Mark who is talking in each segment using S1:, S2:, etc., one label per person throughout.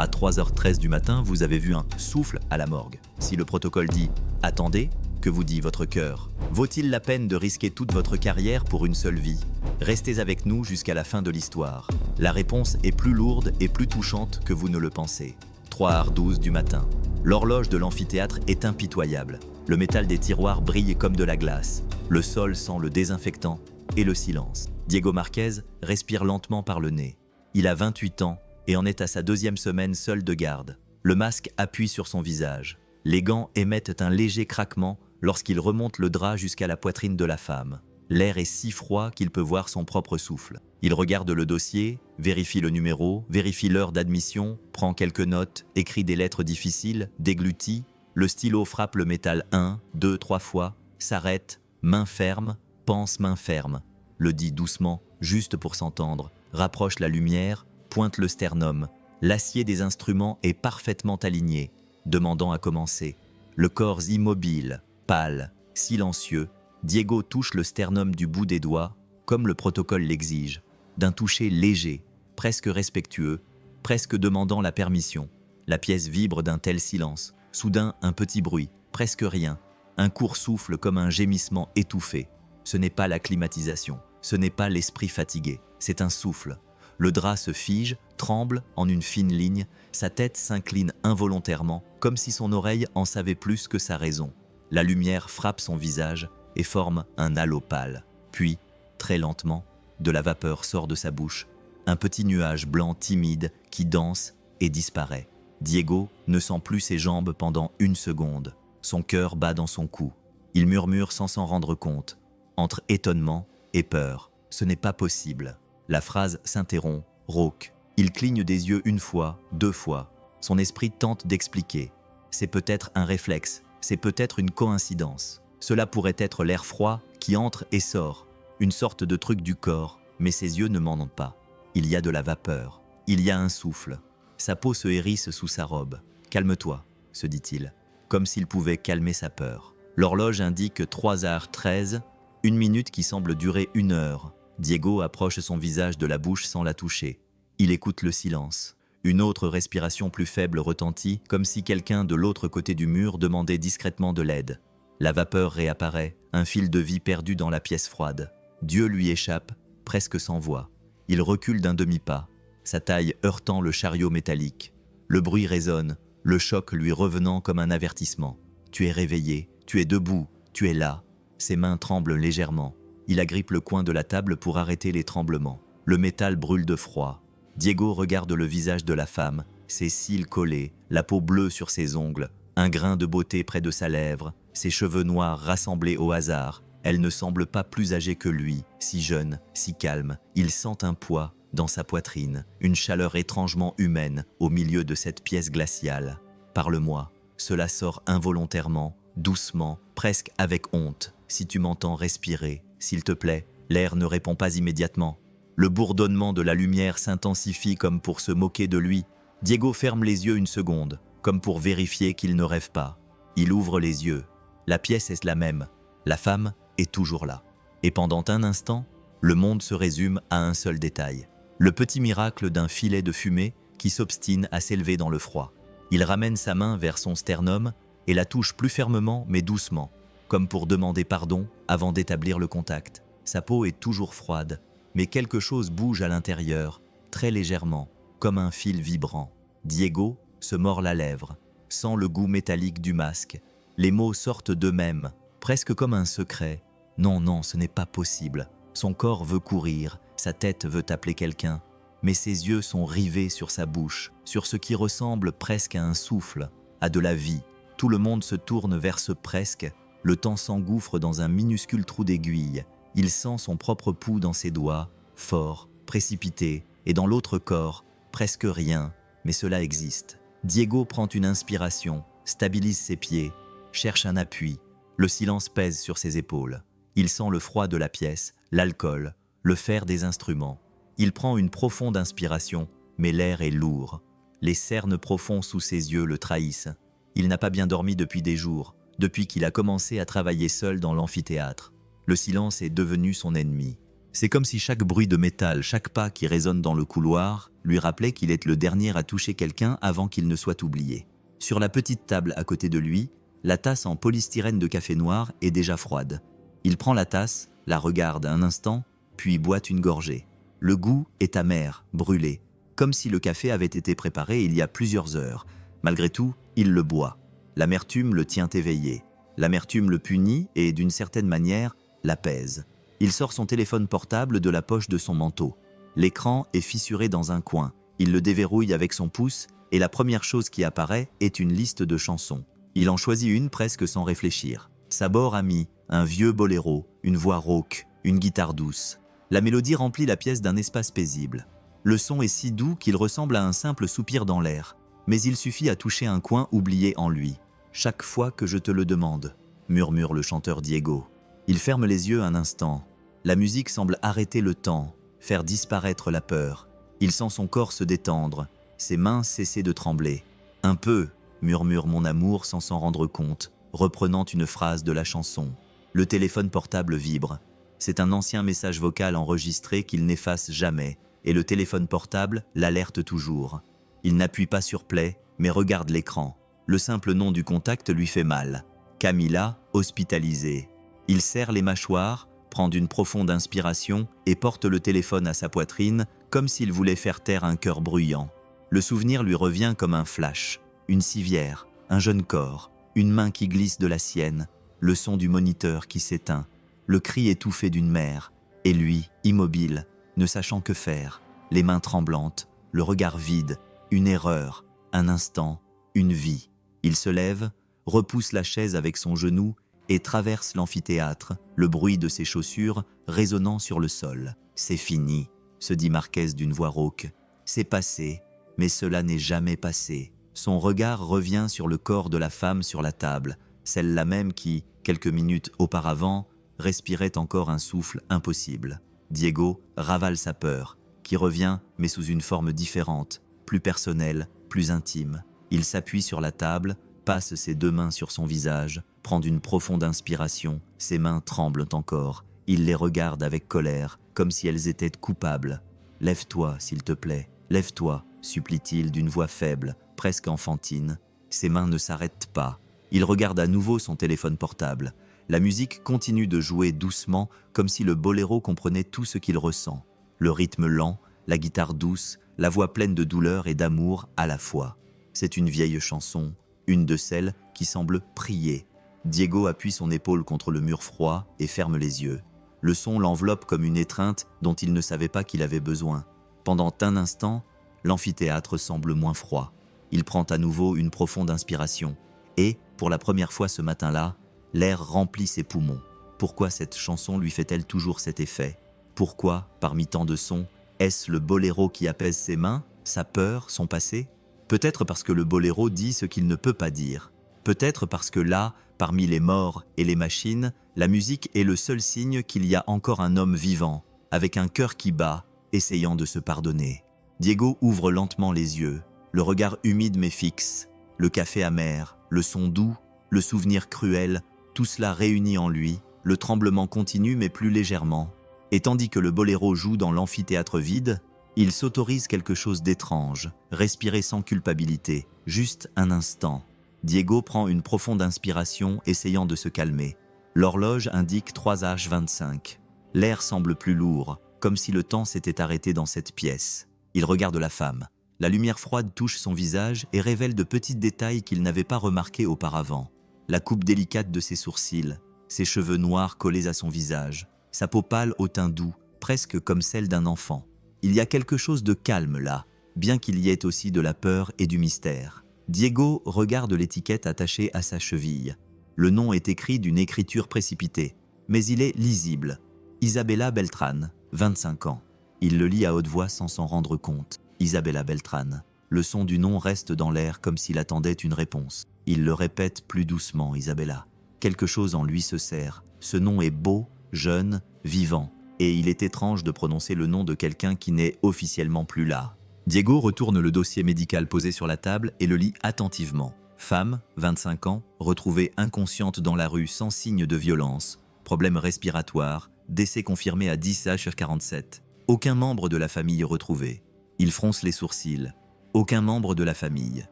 S1: À 3h13 du matin, vous avez vu un souffle à la morgue. Si le protocole dit « Attendez », que vous dit votre cœur? Vaut-il la peine de risquer toute votre carrière pour une seule vie? Restez avec nous jusqu'à la fin de l'histoire. La réponse est plus lourde et plus touchante que vous ne le pensez. 3h12 du matin. L'horloge de l'amphithéâtre est impitoyable. Le métal des tiroirs brille comme de la glace. Le sol sent le désinfectant et le silence. Diego Marquez respire lentement par le nez. Il a 28 ans et en est à sa 2e semaine seul de garde. Le masque appuie sur son visage. Les gants émettent un léger craquement lorsqu'il remonte le drap jusqu'à la poitrine de la femme. L'air est si froid qu'il peut voir son propre souffle. Il regarde le dossier, vérifie le numéro, vérifie l'heure d'admission, prend quelques notes, écrit des lettres difficiles, déglutit. Le stylo frappe le métal 1, 2, 3 fois, s'arrête, main ferme, pense main ferme. Le dit doucement, juste pour s'entendre, rapproche la lumière, pointe le sternum. L'acier des instruments est parfaitement aligné, demandant à commencer. Le corps immobile, pâle, silencieux, Diego touche le sternum du bout des doigts, comme le protocole l'exige, d'un toucher léger, presque respectueux, presque demandant la permission. La pièce vibre d'un tel silence. Soudain, un petit bruit, presque rien. Un court souffle comme un gémissement étouffé. Ce n'est pas la climatisation, ce n'est pas l'esprit fatigué, c'est un souffle. Le drap se fige, tremble en une fine ligne, sa tête s'incline involontairement, comme si son oreille en savait plus que sa raison. La lumière frappe son visage et forme un halo pâle. Puis, très lentement, de la vapeur sort de sa bouche, un petit nuage blanc timide qui danse et disparaît. Diego ne sent plus ses jambes pendant 1 seconde. Son cœur bat dans son cou. Il murmure sans s'en rendre compte, entre étonnement et peur. Ce n'est pas possible. La phrase s'interrompt, rauque. Il cligne des yeux 1 fois, 2 fois. Son esprit tente d'expliquer. C'est peut-être un réflexe, c'est peut-être une coïncidence. Cela pourrait être l'air froid qui entre et sort, une sorte de truc du corps, mais ses yeux ne m'en ont pas. Il y a de la vapeur, il y a un souffle. Sa peau se hérisse sous sa robe. « Calme-toi », se dit-il, comme s'il pouvait calmer sa peur. L'horloge indique 3h13, 1 minute qui semble durer 1 heure. Diego approche son visage de la bouche sans la toucher. Il écoute le silence. Une autre respiration plus faible retentit, comme si quelqu'un de l'autre côté du mur demandait discrètement de l'aide. La vapeur réapparaît, un fil de vie perdu dans la pièce froide. Dieu lui échappe, presque sans voix. Il recule d'un demi-pas, sa taille heurtant le chariot métallique. Le bruit résonne, le choc lui revenant comme un avertissement. Tu es réveillé, tu es debout, tu es là. Ses mains tremblent légèrement. Il agrippe le coin de la table pour arrêter les tremblements. Le métal brûle de froid. Diego regarde le visage de la femme, ses cils collés, la peau bleue sur ses ongles, un grain de beauté près de sa lèvre, ses cheveux noirs rassemblés au hasard. Elle ne semble pas plus âgée que lui, si jeune, si calme. Il sent un poids dans sa poitrine, une chaleur étrangement humaine au milieu de cette pièce glaciale. Parle-moi, cela sort involontairement, doucement, presque avec honte. Si tu m'entends respirer, s'il te plaît. L'air ne répond pas immédiatement. Le bourdonnement de la lumière s'intensifie comme pour se moquer de lui. Diego ferme les yeux 1 seconde, comme pour vérifier qu'il ne rêve pas. Il ouvre les yeux. La pièce est la même. La femme est toujours là. Et pendant un instant, le monde se résume à un seul détail. Le petit miracle d'un filet de fumée qui s'obstine à s'élever dans le froid. Il ramène sa main vers son sternum et la touche plus fermement mais doucement, comme pour demander pardon avant d'établir le contact. Sa peau est toujours froide, mais quelque chose bouge à l'intérieur, très légèrement, comme un fil vibrant. Diego se mord la lèvre, sent le goût métallique du masque. Les mots sortent d'eux-mêmes, presque comme un secret. Non, non, ce n'est pas possible. Son corps veut courir, sa tête veut appeler quelqu'un, mais ses yeux sont rivés sur sa bouche, sur ce qui ressemble presque à un souffle, à de la vie. Tout le monde se tourne vers ce presque. Le temps s'engouffre dans un minuscule trou d'aiguille. Il sent son propre pouls dans ses doigts, fort, précipité, et dans l'autre corps, presque rien, mais cela existe. Diego prend une inspiration, stabilise ses pieds, cherche un appui. Le silence pèse sur ses épaules. Il sent le froid de la pièce, l'alcool, le fer des instruments. Il prend une profonde inspiration, mais l'air est lourd. Les cernes profonds sous ses yeux le trahissent. Il n'a pas bien dormi depuis des jours, depuis qu'il a commencé à travailler seul dans l'amphithéâtre. Le silence est devenu son ennemi. C'est comme si chaque bruit de métal, chaque pas qui résonne dans le couloir, lui rappelait qu'il est le dernier à toucher quelqu'un avant qu'il ne soit oublié. Sur la petite table à côté de lui, la tasse en polystyrène de café noir est déjà froide. Il prend la tasse, la regarde un instant, puis boit une gorgée. Le goût est amer, brûlé, comme si le café avait été préparé il y a plusieurs heures. Malgré tout, il le boit. L'amertume le tient éveillé. L'amertume le punit et, d'une certaine manière, l'apaise. Il sort son téléphone portable de la poche de son manteau. L'écran est fissuré dans un coin. Il le déverrouille avec son pouce et la première chose qui apparaît est une liste de chansons. Il en choisit une presque sans réfléchir. Sabor ami, un vieux boléro, une voix rauque, une guitare douce. La mélodie remplit la pièce d'un espace paisible. Le son est si doux qu'il ressemble à un simple soupir dans l'air. Mais il suffit à toucher un coin oublié en lui. « Chaque fois que je te le demande », murmure le chanteur Diego. Il ferme les yeux un instant. La musique semble arrêter le temps, faire disparaître la peur. Il sent son corps se détendre, ses mains cesser de trembler. « Un peu », murmure mon amour sans s'en rendre compte, reprenant une phrase de la chanson. Le téléphone portable vibre. C'est un ancien message vocal enregistré qu'il n'efface jamais, et le téléphone portable l'alerte toujours. Il n'appuie pas sur play, mais regarde l'écran. Le simple nom du contact lui fait mal. Camilla, hospitalisée. Il serre les mâchoires, prend une profonde inspiration et porte le téléphone à sa poitrine comme s'il voulait faire taire un cœur bruyant. Le souvenir lui revient comme un flash. Une civière, un jeune corps, une main qui glisse de la sienne, le son du moniteur qui s'éteint, le cri étouffé d'une mère, et lui, immobile, ne sachant que faire, les mains tremblantes, le regard vide, une erreur, un instant, une vie. Il se lève, repousse la chaise avec son genou et traverse l'amphithéâtre, le bruit de ses chaussures résonnant sur le sol. « C'est fini », se dit Marquez d'une voix rauque. « C'est passé, mais cela n'est jamais passé. » Son regard revient sur le corps de la femme sur la table, celle-là même qui, quelques minutes auparavant, respirait encore un souffle impossible. Diego ravale sa peur, qui revient mais sous une forme différente, plus personnelle, plus intime. Il s'appuie sur la table, passe ses deux mains sur son visage, prend une profonde inspiration, ses mains tremblent encore. Il les regarde avec colère, comme si elles étaient coupables. « Lève-toi, s'il te plaît, lève-toi », supplie-t-il d'une voix faible, presque enfantine. Ses mains ne s'arrêtent pas. Il regarde à nouveau son téléphone portable. La musique continue de jouer doucement, comme si le boléro comprenait tout ce qu'il ressent. Le rythme lent, la guitare douce, la voix pleine de douleur et d'amour à la fois. C'est une vieille chanson, une de celles qui semble prier. Diego appuie son épaule contre le mur froid et ferme les yeux. Le son l'enveloppe comme une étreinte dont il ne savait pas qu'il avait besoin. Pendant un instant, l'amphithéâtre semble moins froid. Il prend à nouveau une profonde inspiration. Et, pour la première fois ce matin-là, l'air remplit ses poumons. Pourquoi cette chanson lui fait-elle toujours cet effet? Pourquoi, parmi tant de sons, est-ce le boléro qui apaise ses mains, sa peur, son passé? Peut-être parce que le boléro dit ce qu'il ne peut pas dire. Peut-être parce que là, parmi les morts et les machines, la musique est le seul signe qu'il y a encore un homme vivant, avec un cœur qui bat, essayant de se pardonner. Diego ouvre lentement les yeux, le regard humide mais fixe, le café amer, le son doux, le souvenir cruel, tout cela réuni en lui, le tremblement continue mais plus légèrement. Et tandis que le boléro joue dans l'amphithéâtre vide, il s'autorise quelque chose d'étrange, respirer sans culpabilité, juste un instant. Diego prend une profonde inspiration, essayant de se calmer. L'horloge indique 3h25. L'air semble plus lourd, comme si le temps s'était arrêté dans cette pièce. Il regarde la femme. La lumière froide touche son visage et révèle de petits détails qu'il n'avait pas remarqués auparavant. La coupe délicate de ses sourcils, ses cheveux noirs collés à son visage, sa peau pâle au teint doux, presque comme celle d'un enfant. Il y a quelque chose de calme là, bien qu'il y ait aussi de la peur et du mystère. Diego regarde l'étiquette attachée à sa cheville. Le nom est écrit d'une écriture précipitée, mais il est lisible. Isabella Beltrán, 25 ans. Il le lit à haute voix sans s'en rendre compte. Isabella Beltrán. Le son du nom reste dans l'air comme s'il attendait une réponse. Il le répète plus doucement, Isabella. Quelque chose en lui se serre. Ce nom est beau, jeune, vivant. Et il est étrange de prononcer le nom de quelqu'un qui n'est officiellement plus là. Diego retourne le dossier médical posé sur la table et le lit attentivement. Femme, 25 ans, retrouvée inconsciente dans la rue sans signe de violence. Problème respiratoire, décès confirmé à 10h47. Aucun membre de la famille retrouvé. Il fronce les sourcils. Aucun membre de la famille.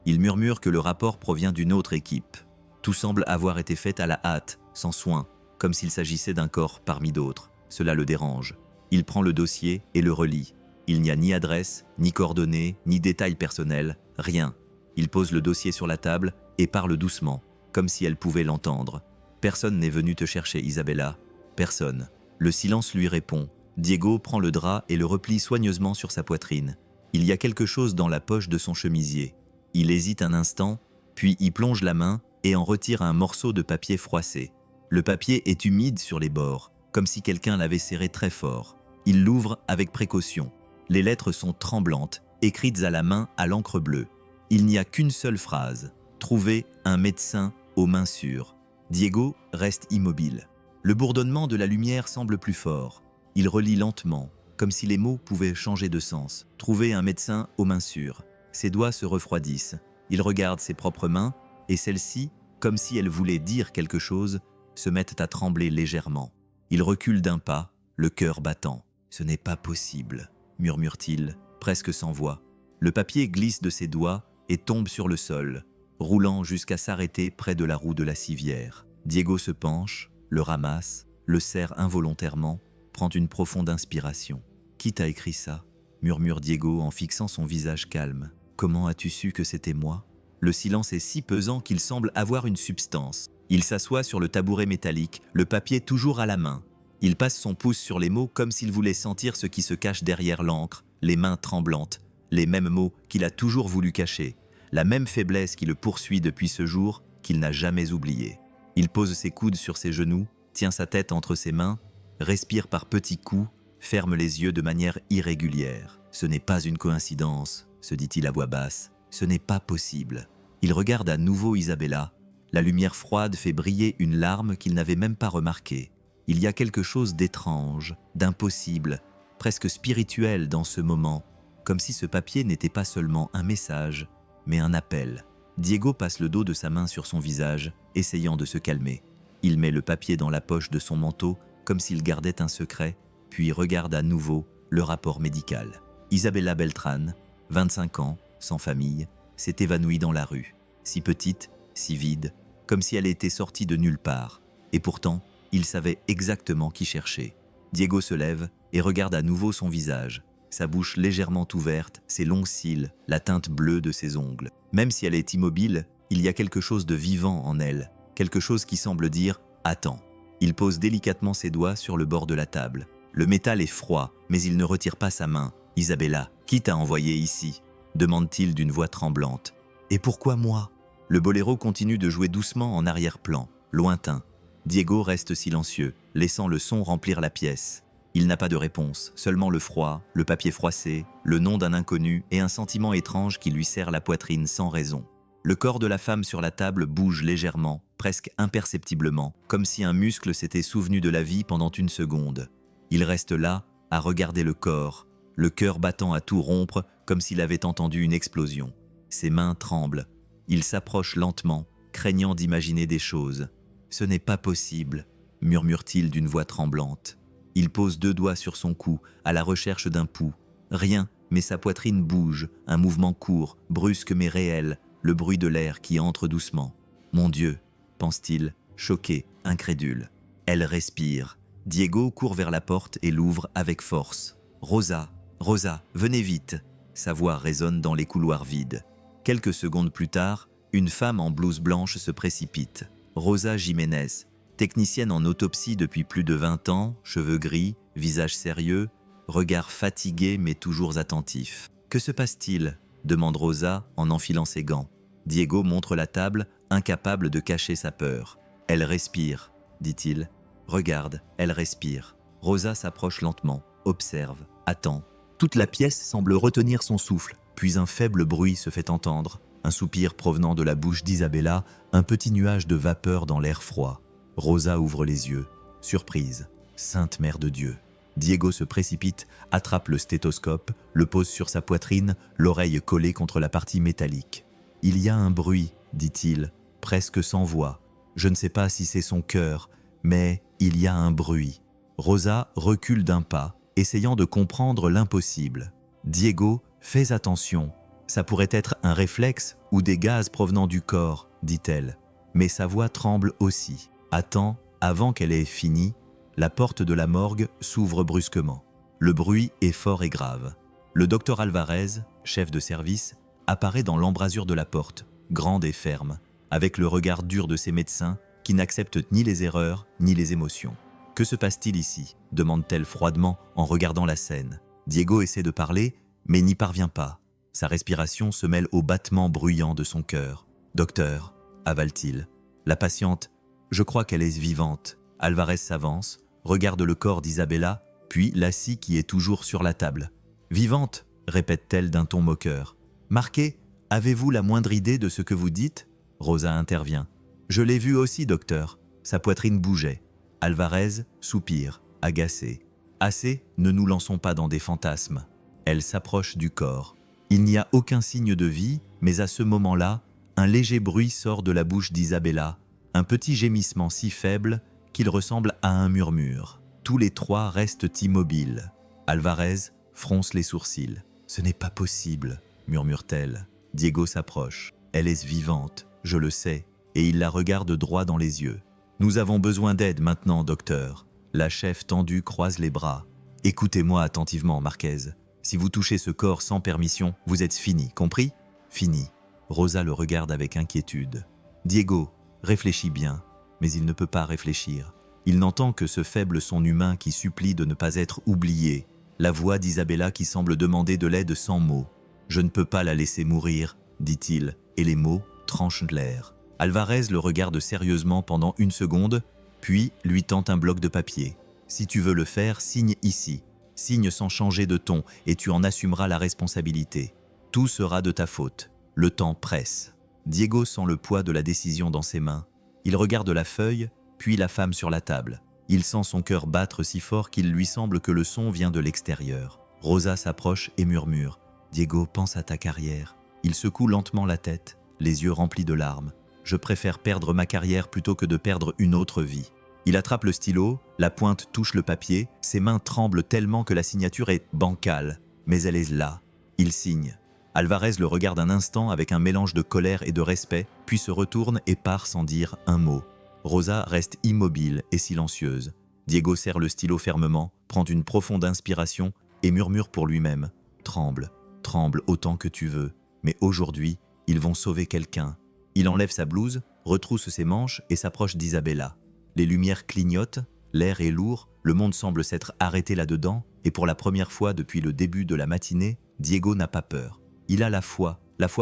S1: Il murmure que le rapport provient d'une autre équipe. Tout semble avoir été fait à la hâte, sans soin, comme s'il s'agissait d'un corps parmi d'autres. Cela le dérange. Il prend le dossier et le relit. Il n'y a ni adresse, ni coordonnées, ni détails personnels, rien. Il pose le dossier sur la table et parle doucement, comme si elle pouvait l'entendre. Personne n'est venu te chercher, Isabella. Personne. Le silence lui répond. Diego prend le drap et le replie soigneusement sur sa poitrine. Il y a quelque chose dans la poche de son chemisier. Il hésite un instant, puis y plonge la main et en retire un morceau de papier froissé. Le papier est humide sur les bords, comme si quelqu'un l'avait serré très fort. Il l'ouvre avec précaution. Les lettres sont tremblantes, écrites à la main à l'encre bleue. Il n'y a qu'une seule phrase. Trouver un médecin aux mains sûres. Diego reste immobile. Le bourdonnement de la lumière semble plus fort. Il relit lentement, comme si les mots pouvaient changer de sens. Trouver un médecin aux mains sûres. Ses doigts se refroidissent. Il regarde ses propres mains, et celles-ci, comme si elles voulaient dire quelque chose, se mettent à trembler légèrement. Il recule d'un pas, le cœur battant. « Ce n'est pas possible », murmure-t-il, presque sans voix. Le papier glisse de ses doigts et tombe sur le sol, roulant jusqu'à s'arrêter près de la roue de la civière. Diego se penche, le ramasse, le serre involontairement, prend une profonde inspiration. « Qui t'a écrit ça ?» murmure Diego en fixant son visage calme. « Comment as-tu su que c'était moi ?» Le silence est si pesant qu'il semble avoir une substance. Il s'assoit sur le tabouret métallique, le papier toujours à la main. Il passe son pouce sur les mots comme s'il voulait sentir ce qui se cache derrière l'encre, les mains tremblantes, les mêmes mots qu'il a toujours voulu cacher, la même faiblesse qui le poursuit depuis ce jour qu'il n'a jamais oublié. Il pose ses coudes sur ses genoux, tient sa tête entre ses mains, respire par petits coups, ferme les yeux de manière irrégulière. « Ce n'est pas une coïncidence », se dit-il à voix basse. « Ce n'est pas possible. » Il regarde à nouveau Isabella. La lumière froide fait briller une larme qu'il n'avait même pas remarquée. Il y a quelque chose d'étrange, d'impossible, presque spirituel dans ce moment, comme si ce papier n'était pas seulement un message, mais un appel. Diego passe le dos de sa main sur son visage, essayant de se calmer. Il met le papier dans la poche de son manteau, comme s'il gardait un secret, puis regarde à nouveau le rapport médical. Isabella Beltrán, 25 ans, sans famille, s'est évanouie dans la rue, si petite, si vide, comme si elle était sortie de nulle part. Et pourtant, il savait exactement qui chercher. Diego se lève et regarde à nouveau son visage, sa bouche légèrement ouverte, ses longs cils, la teinte bleue de ses ongles. Même si elle est immobile, il y a quelque chose de vivant en elle, quelque chose qui semble dire « Attends ». Il pose délicatement ses doigts sur le bord de la table. Le métal est froid, mais il ne retire pas sa main. « Isabella, qui t'a envoyé ici ?» demande-t-il d'une voix tremblante. « Et pourquoi moi ?» Le boléro continue de jouer doucement en arrière-plan, lointain. Diego reste silencieux, laissant le son remplir la pièce. Il n'a pas de réponse, seulement le froid, le papier froissé, le nom d'un inconnu et un sentiment étrange qui lui serre la poitrine sans raison. Le corps de la femme sur la table bouge légèrement, presque imperceptiblement, comme si un muscle s'était souvenu de la vie pendant une seconde. Il reste là, à regarder le corps, le cœur battant à tout rompre comme s'il avait entendu une explosion. Ses mains tremblent. Il s'approche lentement, craignant d'imaginer des choses. « Ce n'est pas possible », murmure-t-il d'une voix tremblante. Il pose 2 doigts sur son cou, à la recherche d'un pouls. Rien, mais sa poitrine bouge, un mouvement court, brusque mais réel, le bruit de l'air qui entre doucement. « Mon Dieu !» pense-t-il, choqué, incrédule. Elle respire. Diego court vers la porte et l'ouvre avec force. « Rosa, Rosa, venez vite !» Sa voix résonne dans les couloirs vides. Quelques secondes plus tard, une femme en blouse blanche se précipite. Rosa Jiménez, technicienne en autopsie depuis plus de 20 ans, cheveux gris, visage sérieux, regard fatigué mais toujours attentif. « Que se passe-t-il » demande Rosa en enfilant ses gants. Diego montre la table, incapable de cacher sa peur. « Elle respire », dit-il. « Regarde, elle respire. » Rosa s'approche lentement, observe, attend. Toute la pièce semble retenir son souffle, puis un faible bruit se fait entendre. Un soupir provenant de la bouche d'Isabella, un petit nuage de vapeur dans l'air froid. Rosa ouvre les yeux, surprise. Sainte Mère de Dieu. Diego se précipite, attrape le stéthoscope, le pose sur sa poitrine, l'oreille collée contre la partie métallique. « Il y a un bruit, dit-il, presque sans voix. Je ne sais pas si c'est son cœur, mais il y a un bruit. » Rosa recule d'un pas, essayant de comprendre l'impossible. Diego, fais attention. Ça pourrait être un réflexe ou des gaz provenant du corps, dit-elle. Mais sa voix tremble aussi. Attends, avant qu'elle ait fini, la porte de la morgue s'ouvre brusquement. Le bruit est fort et grave. Le docteur Alvarez, chef de service, apparaît dans l'embrasure de la porte, grande et ferme, avec le regard dur de ses médecins qui n'acceptent ni les erreurs ni les émotions. « Que se passe-t-il ici » demande-t-elle froidement en regardant la scène. Diego essaie de parler, mais n'y parvient pas. Sa respiration se mêle au battement bruyant de son cœur. « Docteur » avale-t-il. La patiente, je crois qu'elle est vivante. Alvarez s'avance, regarde le corps d'Isabella, puis la scie qui est toujours sur la table. Vivante, répète-t-elle d'un ton moqueur. Marqué, avez-vous la moindre idée de ce que vous dites? Rosa intervient. Je l'ai vu aussi, docteur. Sa poitrine bougeait. Alvarez soupire, agacé. Assez, ne nous lançons pas dans des fantasmes. Elle s'approche du corps. Il n'y a aucun signe de vie, mais à ce moment-là, un léger bruit sort de la bouche d'Isabella, un petit gémissement si faible qu'il ressemble à un murmure. Tous les trois restent immobiles. Alvarez fronce les sourcils. « Ce n'est pas possible », murmure-t-elle. Diego s'approche. Elle est vivante, je le sais, et il la regarde droit dans les yeux. « Nous avons besoin d'aide maintenant, docteur. » La chef tendue croise les bras. « Écoutez-moi attentivement, Marquez. Si vous touchez ce corps sans permission, vous êtes fini, compris ? Fini. » Rosa le regarde avec inquiétude. « Diego, réfléchis bien. » Mais il ne peut pas réfléchir. Il n'entend que ce faible son humain qui supplie de ne pas être oublié. La voix d'Isabella qui semble demander de l'aide sans mots. « Je ne peux pas la laisser mourir, » dit-il, et les mots tranchent l'air. Alvarez le regarde sérieusement pendant une seconde, puis lui tend un bloc de papier. « Si tu veux le faire, signe ici. Signe sans changer de ton, et tu en assumeras la responsabilité. Tout sera de ta faute. Le temps presse. » Diego sent le poids de la décision dans ses mains. Il regarde la feuille, puis la femme sur la table. Il sent son cœur battre si fort qu'il lui semble que le son vient de l'extérieur. Rosa s'approche et murmure. « Diego, pense à ta carrière. » Il secoue lentement la tête, les yeux remplis de larmes. « Je préfère perdre ma carrière plutôt que de perdre une autre vie. » Il attrape le stylo, la pointe touche le papier, ses mains tremblent tellement que la signature est bancale. Mais elle est là. Il signe. Alvarez le regarde un instant avec un mélange de colère et de respect, puis se retourne et part sans dire un mot. Rosa reste immobile et silencieuse. Diego serre le stylo fermement, prend une profonde inspiration et murmure pour lui-même. « Tremble, tremble autant que tu veux. Mais aujourd'hui, ils vont sauver quelqu'un. » Il enlève sa blouse, retrousse ses manches et s'approche d'Isabella. Les lumières clignotent, l'air est lourd, le monde semble s'être arrêté là-dedans, et pour la première fois depuis le début de la matinée, Diego n'a pas peur. Il a la foi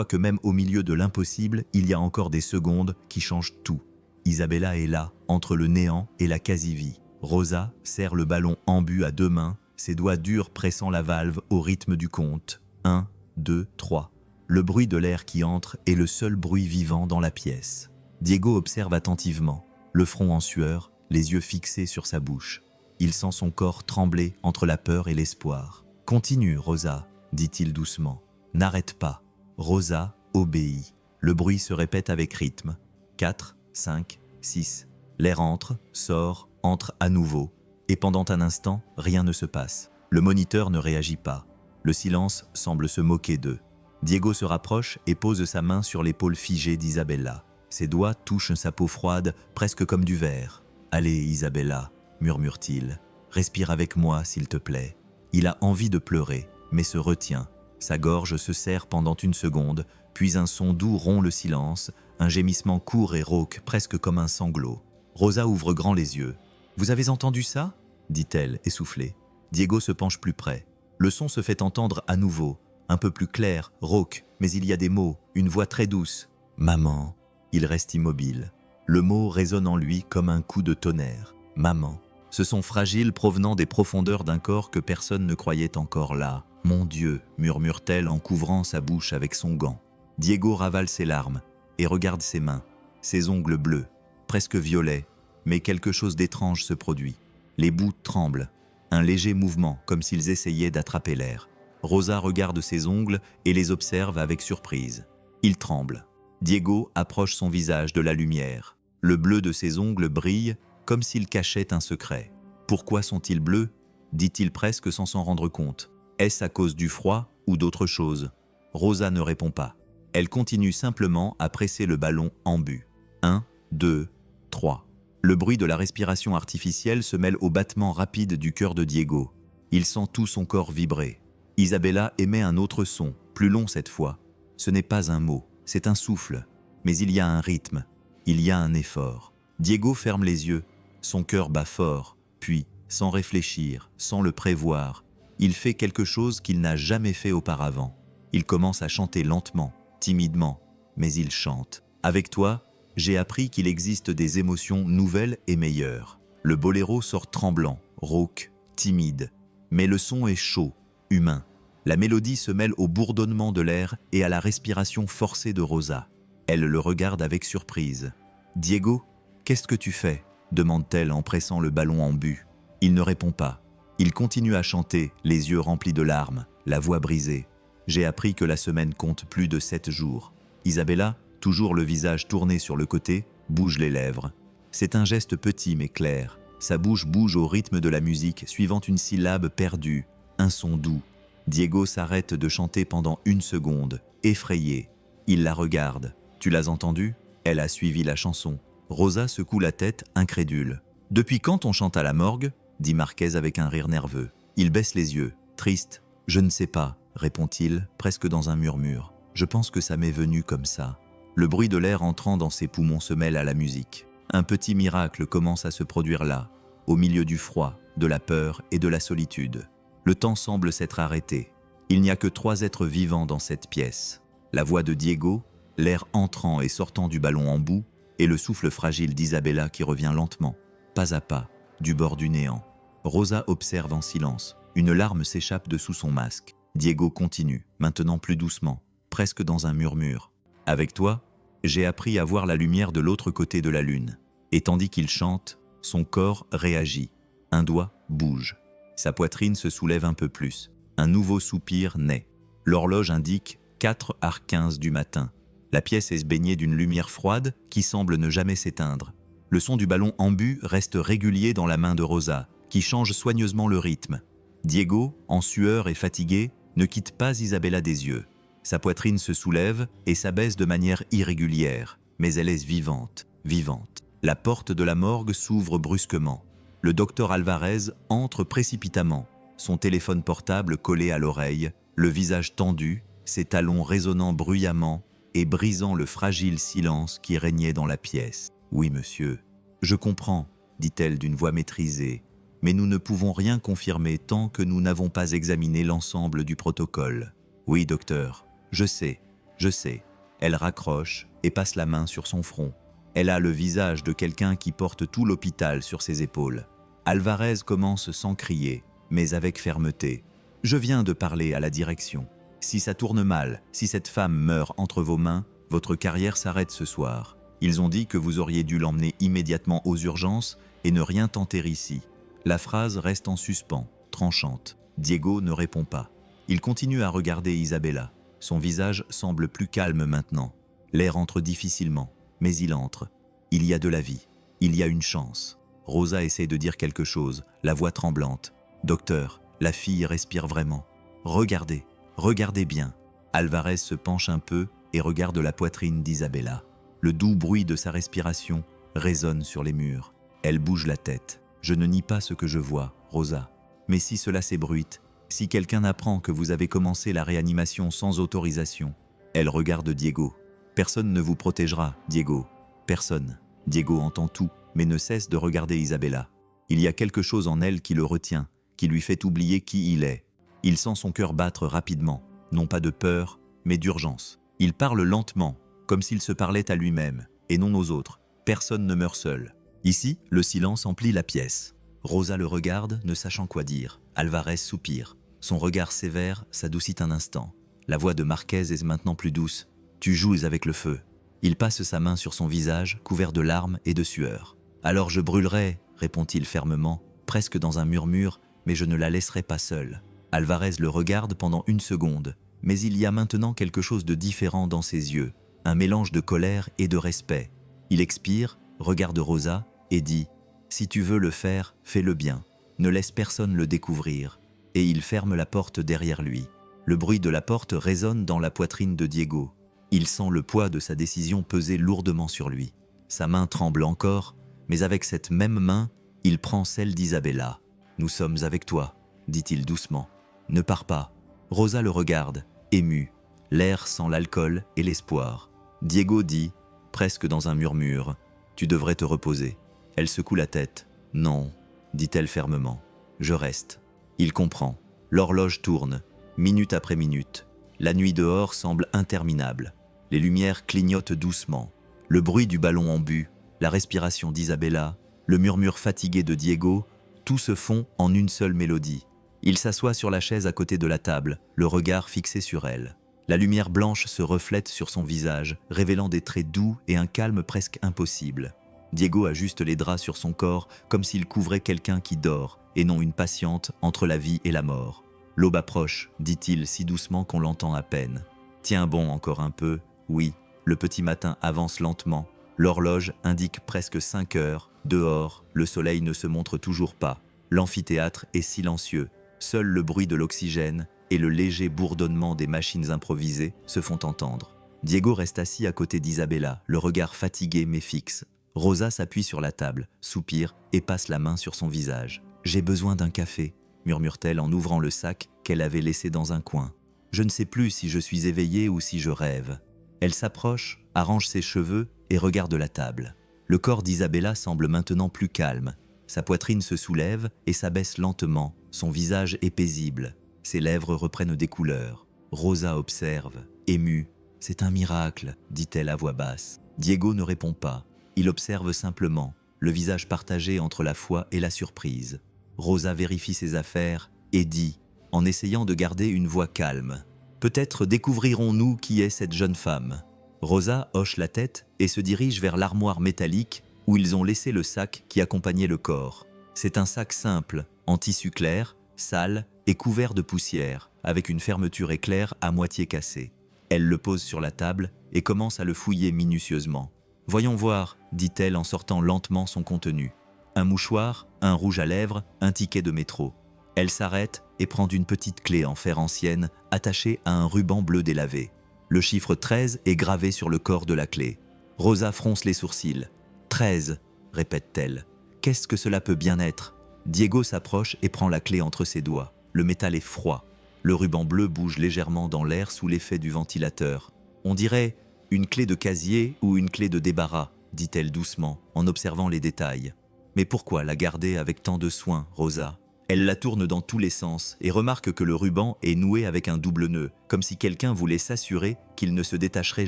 S1: que même au milieu de l'impossible, il y a encore des secondes qui changent tout. Isabella est là, entre le néant et la quasi-vie. Rosa serre le ballon embu à deux mains, ses doigts durs pressant la valve au rythme du compte. 1, 2, 3. Le bruit de l'air qui entre est le seul bruit vivant dans la pièce. Diego observe attentivement, le front en sueur, les yeux fixés sur sa bouche. Il sent son corps trembler entre la peur et l'espoir. « Continue, Rosa, » dit-il doucement. « N'arrête pas. » Rosa obéit. Le bruit se répète avec rythme. 4, 5, 6. L'air entre, sort, entre à nouveau. Et pendant un instant, rien ne se passe. Le moniteur ne réagit pas. Le silence semble se moquer d'eux. Diego se rapproche et pose sa main sur l'épaule figée d'Isabella. Ses doigts touchent sa peau froide, presque comme du verre. « Allez, Isabella, » murmure-t-il. « Respire avec moi, s'il te plaît. » Il a envie de pleurer, mais se retient. Sa gorge se serre pendant une seconde, puis un son doux rompt le silence, un gémissement court et rauque, presque comme un sanglot. Rosa ouvre grand les yeux. « Vous avez entendu ça ?» dit-elle, essoufflée. Diego se penche plus près. Le son se fait entendre à nouveau, un peu plus clair, rauque, mais il y a des mots, une voix très douce. « Maman !» Il reste immobile. Le mot résonne en lui comme un coup de tonnerre. « Maman !» Ce son fragile provenant des profondeurs d'un corps que personne ne croyait encore là. « Mon Dieu !» murmure-t-elle en couvrant sa bouche avec son gant. Diego ravale ses larmes et regarde ses mains, ses ongles bleus, presque violets, mais quelque chose d'étrange se produit. Les bouts tremblent, un léger mouvement comme s'ils essayaient d'attraper l'air. Rosa regarde ses ongles et les observe avec surprise. Ils tremblent. Diego approche son visage de la lumière. Le bleu de ses ongles brille comme s'il cachait un secret. Pourquoi sont-ils bleus ? Dit-il presque sans s'en rendre compte. Est-ce à cause du froid ou d'autre chose ? Rosa ne répond pas. Elle continue simplement à presser le ballon en but. 1, 2, 3. Le bruit de la respiration artificielle se mêle au battement rapide du cœur de Diego. Il sent tout son corps vibrer. Isabella émet un autre son, plus long cette fois. Ce n'est pas un mot, c'est un souffle. Mais il y a un rythme, il y a un effort. Diego ferme les yeux, son cœur bat fort, puis, sans réfléchir, sans le prévoir, il fait quelque chose qu'il n'a jamais fait auparavant. Il commence à chanter lentement, timidement, mais il chante. Avec toi, j'ai appris qu'il existe des émotions nouvelles et meilleures. Le boléro sort tremblant, rauque, timide, mais le son est chaud, humain. La mélodie se mêle au bourdonnement de l'air et à la respiration forcée de Rosa. Elle le regarde avec surprise. « Diego, qu'est-ce que tu fais ?» demande-t-elle en pressant le ballon en but. Il ne répond pas. Il continue à chanter, les yeux remplis de larmes, la voix brisée. « J'ai appris que la semaine compte plus de 7 jours. » Isabella, toujours le visage tourné sur le côté, bouge les lèvres. C'est un geste petit mais clair. Sa bouche bouge au rythme de la musique, suivant une syllabe perdue, un son doux. Diego s'arrête de chanter pendant 1 seconde, effrayé. Il la regarde. « Tu l'as entendu ?» Elle a suivi la chanson. Rosa secoue la tête, incrédule. « Depuis quand on chante à la morgue ?» dit Marquez avec un rire nerveux. Il baisse les yeux, triste. « Je ne sais pas », répond-il, presque dans un murmure. « Je pense que ça m'est venu comme ça. » Le bruit de l'air entrant dans ses poumons se mêle à la musique. Un petit miracle commence à se produire là, au milieu du froid, de la peur et de la solitude. Le temps semble s'être arrêté. Il n'y a que 3 êtres vivants dans cette pièce. La voix de Diego, l'air entrant et sortant du ballon en boue, et le souffle fragile d'Isabella qui revient lentement, pas à pas, du bord du néant. Rosa observe en silence. Une larme s'échappe de sous son masque. Diego continue, maintenant plus doucement, presque dans un murmure. « Avec toi, j'ai appris à voir la lumière de l'autre côté de la lune. » Et tandis qu'il chante, son corps réagit. Un doigt bouge. Sa poitrine se soulève un peu plus. Un nouveau soupir naît. L'horloge indique 4h15 du matin. La pièce est baignée d'une lumière froide qui semble ne jamais s'éteindre. Le son du ballon en but reste régulier dans la main de Rosa, qui change soigneusement le rythme. Diego, en sueur et fatigué, ne quitte pas Isabella des yeux. Sa poitrine se soulève et s'abaisse de manière irrégulière, mais elle est vivante, vivante. La porte de la morgue s'ouvre brusquement. Le docteur Alvarez entre précipitamment, son téléphone portable collé à l'oreille, le visage tendu, ses talons résonnant bruyamment et brisant le fragile silence qui régnait dans la pièce. « Oui, monsieur. Je comprends, » dit-elle d'une voix maîtrisée, « mais nous ne pouvons rien confirmer tant que nous n'avons pas examiné l'ensemble du protocole. »« Oui, docteur. Je sais, je sais. » Elle raccroche et passe la main sur son front. Elle a le visage de quelqu'un qui porte tout l'hôpital sur ses épaules. Alvarez commence sans crier, mais avec fermeté. « Je viens de parler à la direction. Si ça tourne mal, si cette femme meurt entre vos mains, votre carrière s'arrête ce soir. Ils ont dit que vous auriez dû l'emmener immédiatement aux urgences et ne rien tenter ici. » La phrase reste en suspens, tranchante. Diego ne répond pas. Il continue à regarder Isabella. Son visage semble plus calme maintenant. L'air entre difficilement, mais il entre. Il y a de la vie. Il y a une chance. Rosa essaie de dire quelque chose, la voix tremblante. « Docteur, la fille respire vraiment. Regardez, regardez bien. » Alvarez se penche un peu et regarde la poitrine d'Isabella. Le doux bruit de sa respiration résonne sur les murs. Elle bouge la tête. « Je ne nie pas ce que je vois, Rosa. Mais si cela s'ébruite, si quelqu'un apprend que vous avez commencé la réanimation sans autorisation… » Elle regarde Diego. « Personne ne vous protégera, Diego. Personne. » Diego entend tout, mais ne cesse de regarder Isabella. Il y a quelque chose en elle qui le retient, qui lui fait oublier qui il est. Il sent son cœur battre rapidement, non pas de peur, mais d'urgence. Il parle lentement, comme s'il se parlait à lui-même, et non aux autres. Personne ne meurt seul. Ici, le silence emplit la pièce. Rosa le regarde, ne sachant quoi dire. Alvarez soupire. Son regard sévère s'adoucit un instant. La voix de Marquez est maintenant plus douce. « Tu joues avec le feu. » Il passe sa main sur son visage, couvert de larmes et de sueur. « Alors je brûlerai, » répond-il fermement, presque dans un murmure, mais je ne la laisserai pas seule. Alvarez le regarde pendant 1 seconde, mais il y a maintenant quelque chose de différent dans ses yeux, un mélange de colère et de respect. Il expire, regarde Rosa et dit « Si tu veux le faire, fais-le bien. ne laisse personne le découvrir, et il ferme la porte derrière lui. Le bruit de la porte résonne dans la poitrine de Diego. Il sent le poids de sa décision peser lourdement sur lui. Sa main tremble encore, mais avec cette même main, il prend celle d'Isabella. « Nous sommes avec toi », dit-il doucement. « Ne pars pas. » Rosa le regarde, émue. L'air sent l'alcool et l'espoir. Diego dit, presque dans un murmure, « Tu devrais te reposer. » Elle secoue la tête. « Non, » dit-elle fermement. « Je reste. » Il comprend. L'horloge tourne, minute après minute. La nuit dehors semble interminable. Les lumières clignotent doucement. Le bruit du ballon en but, la respiration d'Isabella, le murmure fatigué de Diego, tout se fond en une seule mélodie. Il s'assoit sur la chaise à côté de la table, le regard fixé sur elle. La lumière blanche se reflète sur son visage, révélant des traits doux et un calme presque impossible. Diego ajuste les draps sur son corps comme s'il couvrait quelqu'un qui dort, et non une patiente entre la vie et la mort. « L'aube approche », dit-il si doucement qu'on l'entend à peine. « Tiens bon encore un peu, oui. » Le petit matin avance lentement. L'horloge indique presque 5 heures. Dehors, le soleil ne se montre toujours pas. L'amphithéâtre est silencieux. Seul le bruit de l'oxygène et le léger bourdonnement des machines improvisées se font entendre. Diego reste assis à côté d'Isabella, le regard fatigué mais fixe. Rosa s'appuie sur la table, soupire et passe la main sur son visage. « J'ai besoin d'un café », murmure-t-elle en ouvrant le sac qu'elle avait laissé dans un coin. « Je ne sais plus si je suis éveillée ou si je rêve. » Elle s'approche, arrange ses cheveux et regarde la table. Le corps d'Isabella semble maintenant plus calme. Sa poitrine se soulève et s'abaisse lentement. Son visage est paisible. Ses lèvres reprennent des couleurs. Rosa observe, émue. « C'est un miracle », dit-elle à voix basse. Diego ne répond pas. Il observe simplement, le visage partagé entre la foi et la surprise. Rosa vérifie ses affaires et dit, en essayant de garder une voix calme, « Peut-être découvrirons-nous qui est cette jeune femme. » Rosa hoche la tête et se dirige vers l'armoire métallique où ils ont laissé le sac qui accompagnait le corps. C'est un sac simple, en tissu clair, sale et couvert de poussière, avec une fermeture éclair à moitié cassée. Elle le pose sur la table et commence à le fouiller minutieusement. « Voyons voir », dit-elle en sortant lentement son contenu. Un mouchoir, un rouge à lèvres, un ticket de métro. Elle s'arrête et prend une petite clé en fer ancienne attachée à un ruban bleu délavé. Le chiffre 13 est gravé sur le corps de la clé. Rosa fronce les sourcils. « 13 », répète-t-elle. « Qu'est-ce que cela peut bien être ?» Diego s'approche et prend la clé entre ses doigts. Le métal est froid. Le ruban bleu bouge légèrement dans l'air sous l'effet du ventilateur. « On dirait une clé de casier ou une clé de débarras », dit-elle doucement, en observant les détails. « Mais pourquoi la garder avec tant de soin, Rosa ?» Elle la tourne dans tous les sens et remarque que le ruban est noué avec un double nœud, comme si quelqu'un voulait s'assurer qu'il ne se détacherait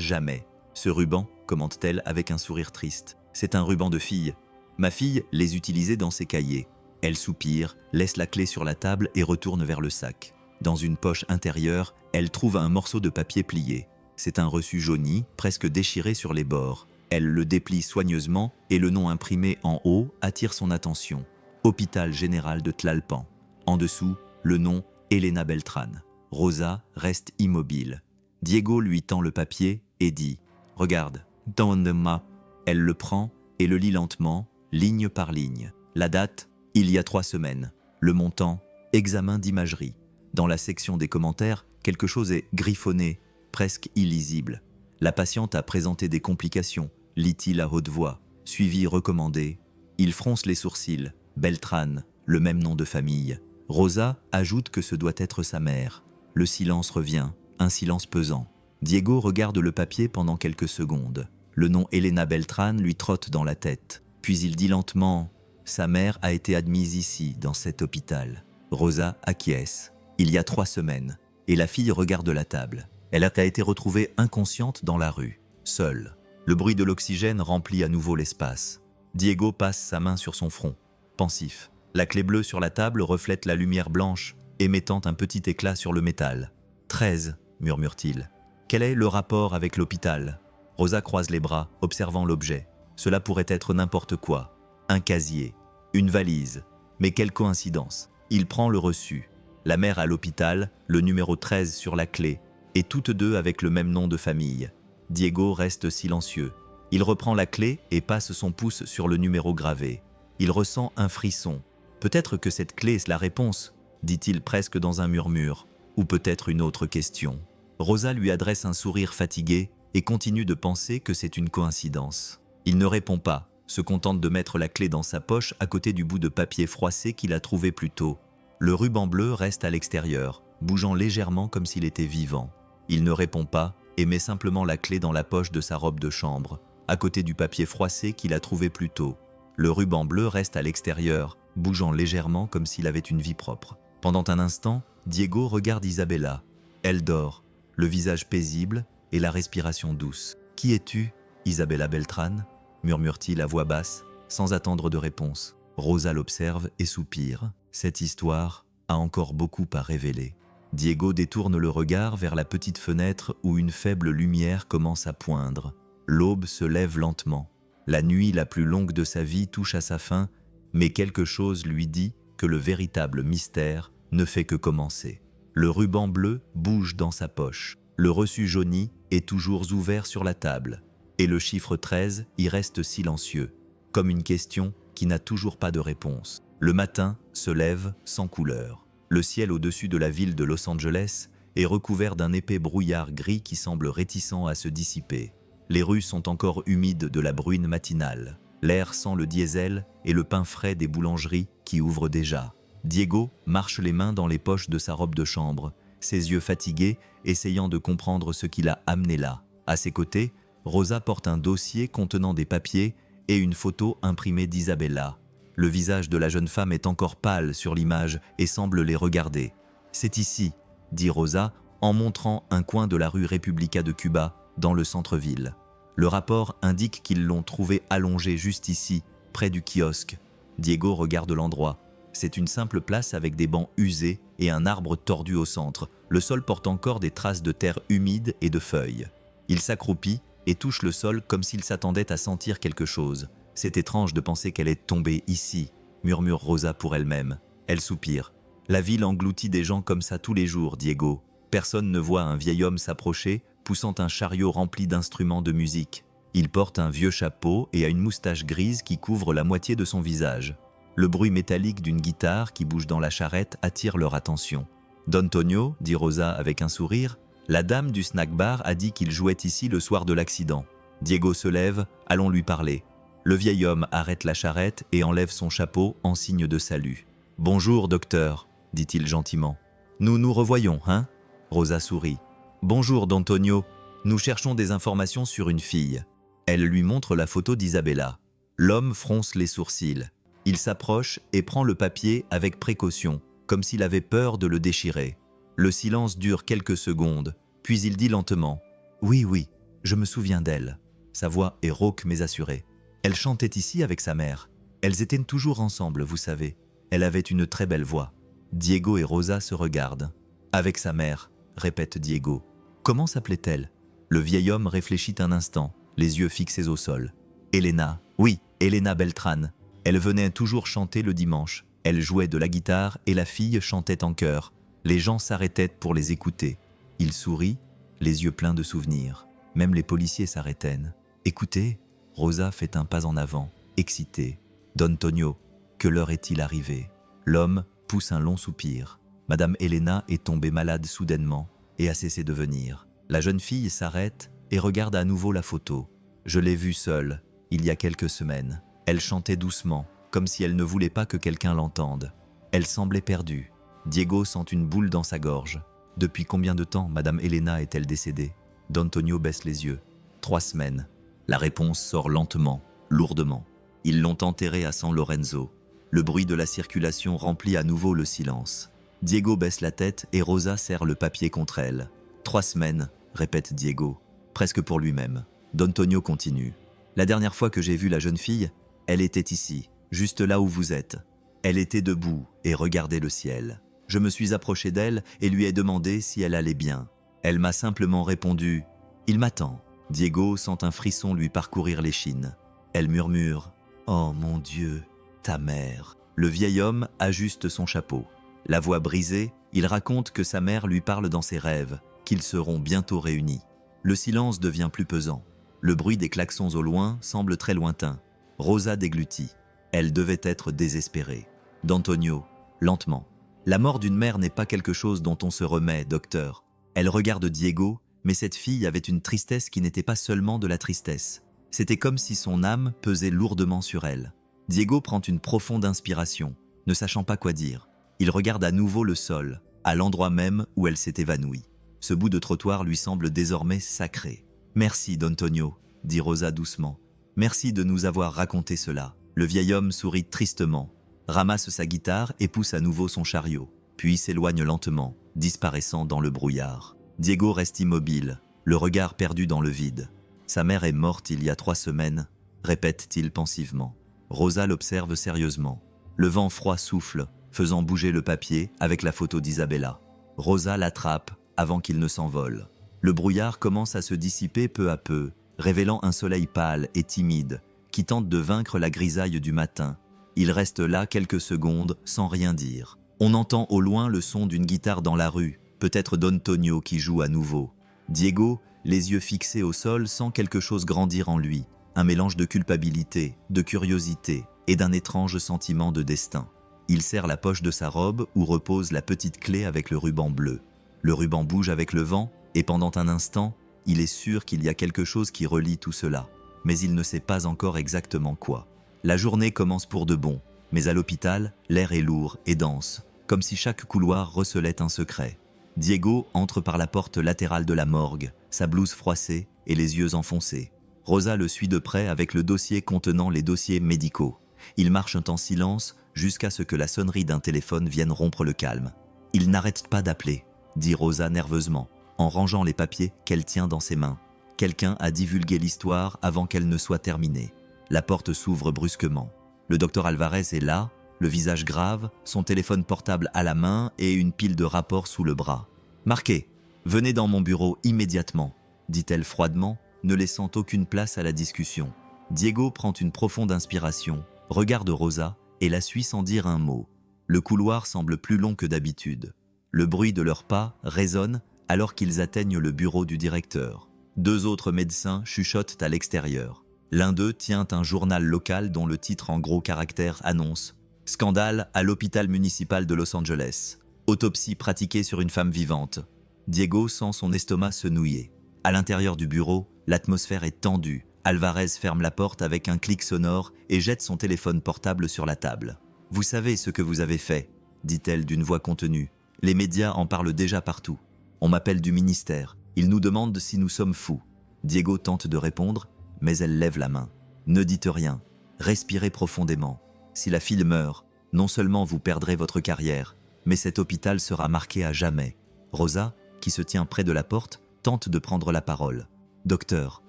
S1: jamais. « Ce ruban, commente-t-elle avec un sourire triste, c'est un ruban de fille. Ma fille les utilisait dans ses cahiers. » Elle soupire, laisse la clé sur la table et retourne vers le sac. Dans une poche intérieure, elle trouve un morceau de papier plié. C'est un reçu jauni, presque déchiré sur les bords. Elle le déplie soigneusement et le nom imprimé en haut attire son attention. Hôpital général de Tlalpan. En dessous, le nom Elena Beltrán. Rosa reste immobile. Diego lui tend le papier et dit « Regarde, dans the map ». Elle le prend et le lit lentement, ligne par ligne. La date, il y a 3 semaines. Le montant, examen d'imagerie. Dans la section des commentaires, quelque chose est griffonné, presque illisible. La patiente a présenté des complications, lit-il à haute voix. Suivi recommandé. Il fronce les sourcils. Beltrán, le même nom de famille. Rosa ajoute que ce doit être sa mère. Le silence revient, un silence pesant. Diego regarde le papier pendant quelques secondes. Le nom Elena Beltrán lui trotte dans la tête. Puis il dit lentement « Sa mère a été admise ici, dans cet hôpital. » Rosa acquiesce. Il y a 3 semaines. Et la fille regarde la table. Elle a été retrouvée inconsciente dans la rue, seule. Le bruit de l'oxygène remplit à nouveau l'espace. Diego passe sa main sur son front, pensif. La clé bleue sur la table reflète la lumière blanche, émettant un petit éclat sur le métal. « 13 », murmure-t-il. « Quel est le rapport avec l'hôpital ?» Rosa croise les bras, observant l'objet. Cela pourrait être n'importe quoi. Un casier, une valise. Mais quelle coïncidence. Il prend le reçu. La mère à l'hôpital, le numéro 13 sur la clé, et toutes deux avec le même nom de famille. Diego reste silencieux. Il reprend la clé et passe son pouce sur le numéro gravé. Il ressent un frisson. Peut-être que cette clé est la réponse, dit-il presque dans un murmure, ou peut-être une autre question. Rosa lui adresse un sourire fatigué et continue de penser que c'est une coïncidence. Il ne répond pas, se contente de mettre la clé dans sa poche à côté du bout de papier froissé qu'il a trouvé plus tôt. Le ruban bleu reste à l'extérieur, bougeant légèrement comme s'il était vivant. Il ne répond pas et met simplement la clé dans la poche de sa robe de chambre, à côté du papier froissé qu'il a trouvé plus tôt. Le ruban bleu reste à l'extérieur, bougeant légèrement comme s'il avait une vie propre. Pendant un instant, Diego regarde Isabella. Elle dort, le visage paisible et la respiration douce. « Qui es-tu, Isabella Beltrán ?» murmure-t-il à voix basse, sans attendre de réponse. Rosa l'observe et soupire. Cette histoire a encore beaucoup à révéler. Diego détourne le regard vers la petite fenêtre où une faible lumière commence à poindre. L'aube se lève lentement. La nuit la plus longue de sa vie touche à sa fin, mais quelque chose lui dit que le véritable mystère ne fait que commencer. Le ruban bleu bouge dans sa poche. Le reçu jauni est toujours ouvert sur la table. Et le chiffre 13 y reste silencieux, comme une question qui n'a toujours pas de réponse. Le matin se lève sans couleur. Le ciel au-dessus de la ville de Los Angeles est recouvert d'un épais brouillard gris qui semble réticent à se dissiper. Les rues sont encore humides de la bruine matinale. L'air sent le diesel et le pain frais des boulangeries qui ouvrent déjà. Diego marche les mains dans les poches de sa robe de chambre, ses yeux fatigués, essayant de comprendre ce qui l'a amené là. À ses côtés, Rosa porte un dossier contenant des papiers et une photo imprimée d'Isabella. Le visage de la jeune femme est encore pâle sur l'image et semble les regarder. « C'est ici », dit Rosa en montrant un coin de la rue República de Cuba, dans le centre-ville. Le rapport indique qu'ils l'ont trouvé allongé juste ici, près du kiosque. Diego regarde l'endroit. C'est une simple place avec des bancs usés et un arbre tordu au centre. Le sol porte encore des traces de terre humide et de feuilles. Il s'accroupit et touche le sol comme s'il s'attendait à sentir quelque chose. « C'est étrange de penser qu'elle est tombée ici », murmure Rosa pour elle-même. Elle soupire. « La ville engloutit des gens comme ça tous les jours, Diego. Personne ne voit un vieil homme s'approcher, poussant un chariot rempli d'instruments de musique. Il porte un vieux chapeau et a une moustache grise qui couvre la moitié de son visage. Le bruit métallique d'une guitare qui bouge dans la charrette attire leur attention. « Don Tonio, dit Rosa avec un sourire, la dame du snack-bar a dit qu'il jouait ici le soir de l'accident. Diego se lève, allons lui parler. Le vieil homme arrête la charrette et enlève son chapeau en signe de salut. « Bonjour, docteur, dit-il gentiment. Nous nous revoyons, hein ?» Rosa sourit. « Bonjour, d'Antonio. Nous cherchons des informations sur une fille. » Elle lui montre la photo d'Isabella. L'homme fronce les sourcils. Il s'approche et prend le papier avec précaution, comme s'il avait peur de le déchirer. Le silence dure quelques secondes, puis il dit lentement « Oui, oui, je me souviens d'elle. » Sa voix est rauque mais assurée. Elle chantait ici avec sa mère. Elles étaient toujours ensemble, vous savez. Elle avait une très belle voix. Diego et Rosa se regardent. « Avec sa mère », répète Diego. « Comment s'appelait-elle » Le vieil homme réfléchit un instant, les yeux fixés au sol. « Elena, oui, Elena Beltrán. Elle venait toujours chanter le dimanche. Elle jouait de la guitare et la fille chantait en chœur. Les gens s'arrêtaient pour les écouter. Il sourit, les yeux pleins de souvenirs. Même les policiers s'arrêtaient. « Écoutez », Rosa fait un pas en avant, excitée. « Don Tonio, que l'heure est-il arrivée ?» L'homme pousse un long soupir. Madame Elena est tombée malade soudainement et a cessé de venir. La jeune fille s'arrête et regarde à nouveau la photo. Je l'ai vue seule, il y a quelques semaines. Elle chantait doucement, comme si elle ne voulait pas que quelqu'un l'entende. Elle semblait perdue. Diego sent une boule dans sa gorge. Depuis combien de temps Madame Elena est-elle décédée? D'Antonio baisse les yeux. 3 semaines. La réponse sort lentement, lourdement. Ils l'ont enterrée à San Lorenzo. Le bruit de la circulation remplit à nouveau le silence. Diego baisse la tête et Rosa serre le papier contre elle. 3 semaines, répète Diego, presque pour lui-même. D'Antonio continue. La dernière fois que j'ai vu la jeune fille, elle était ici, juste là où vous êtes. Elle était debout et regardait le ciel. Je me suis approché d'elle et lui ai demandé si elle allait bien. Elle m'a simplement répondu « Il m'attend ». Diego sent un frisson lui parcourir l'échine. Elle murmure « Oh mon Dieu, ta mère ». Le vieil homme ajuste son chapeau. La voix brisée, il raconte que sa mère lui parle dans ses rêves, qu'ils seront bientôt réunis. Le silence devient plus pesant. Le bruit des klaxons au loin semble très lointain. Rosa déglutit. Elle devait être désespérée. D'Antonio, lentement. La mort d'une mère n'est pas quelque chose dont on se remet, docteur. Elle regarde Diego, mais cette fille avait une tristesse qui n'était pas seulement de la tristesse. C'était comme si son âme pesait lourdement sur elle. Diego prend une profonde inspiration, ne sachant pas quoi dire. Il regarde à nouveau le sol, à l'endroit même où elle s'est évanouie. Ce bout de trottoir lui semble désormais sacré. « Merci, d'Antonio, dit Rosa doucement. « Merci de nous avoir raconté cela. » Le vieil homme sourit tristement, ramasse sa guitare et pousse à nouveau son chariot, puis s'éloigne lentement, disparaissant dans le brouillard. Diego reste immobile, le regard perdu dans le vide. Sa mère est morte il y a 3 semaines, répète-t-il pensivement. Rosa l'observe sérieusement. Le vent froid souffle, faisant bouger le papier avec la photo d'Isabella. Rosa l'attrape avant qu'il ne s'envole. Le brouillard commence à se dissiper peu à peu, révélant un soleil pâle et timide qui tente de vaincre la grisaille du matin. Il reste là quelques secondes sans rien dire. On entend au loin le son d'une guitare dans la rue, peut-être d'Antonio qui joue à nouveau. Diego, les yeux fixés au sol, sent quelque chose grandir en lui, un mélange de culpabilité, de curiosité et d'un étrange sentiment de destin. Il serre la poche de sa robe où repose la petite clé avec le ruban bleu. Le ruban bouge avec le vent et pendant un instant, il est sûr qu'il y a quelque chose qui relie tout cela, mais il ne sait pas encore exactement quoi. La journée commence pour de bon, mais à l'hôpital, l'air est lourd et dense, comme si chaque couloir recelait un secret. Diego entre par la porte latérale de la morgue, sa blouse froissée et les yeux enfoncés. Rosa le suit de près avec le dossier contenant les dossiers médicaux. Ils marchent en silence jusqu'à ce que la sonnerie d'un téléphone vienne rompre le calme. « Il n'arrête pas d'appeler », dit Rosa nerveusement, en rangeant les papiers qu'elle tient dans ses mains. Quelqu'un a divulgué l'histoire avant qu'elle ne soit terminée. La porte s'ouvre brusquement. Le docteur Alvarez est là, le visage grave, son téléphone portable à la main et une pile de rapports sous le bras. « Marquez, venez dans mon bureau immédiatement », dit-elle froidement, ne laissant aucune place à la discussion. Diego prend une profonde inspiration, regarde Rosa et la suit sans dire un mot. Le couloir semble plus long que d'habitude. Le bruit de leurs pas résonne alors qu'ils atteignent le bureau du directeur. 2 autres médecins chuchotent à l'extérieur. L'un d'eux tient un journal local dont le titre en gros caractères annonce « Scandale à l'hôpital municipal de Los Angeles. Autopsie pratiquée sur une femme vivante. » Diego sent son estomac se nouiller. À l'intérieur du bureau, l'atmosphère est tendue. Alvarez ferme la porte avec un clic sonore et jette son téléphone portable sur la table. « Vous savez ce que vous avez fait » dit-elle d'une voix contenue. « Les médias en parlent déjà partout. On m'appelle du ministère. Ils nous demandent si nous sommes fous. » Diego tente de répondre, mais elle lève la main. « Ne dites rien. Respirez profondément. Si la fille meurt, non seulement vous perdrez votre carrière, mais cet hôpital sera marqué à jamais. » Rosa, qui se tient près de la porte, tente de prendre la parole. « Docteur,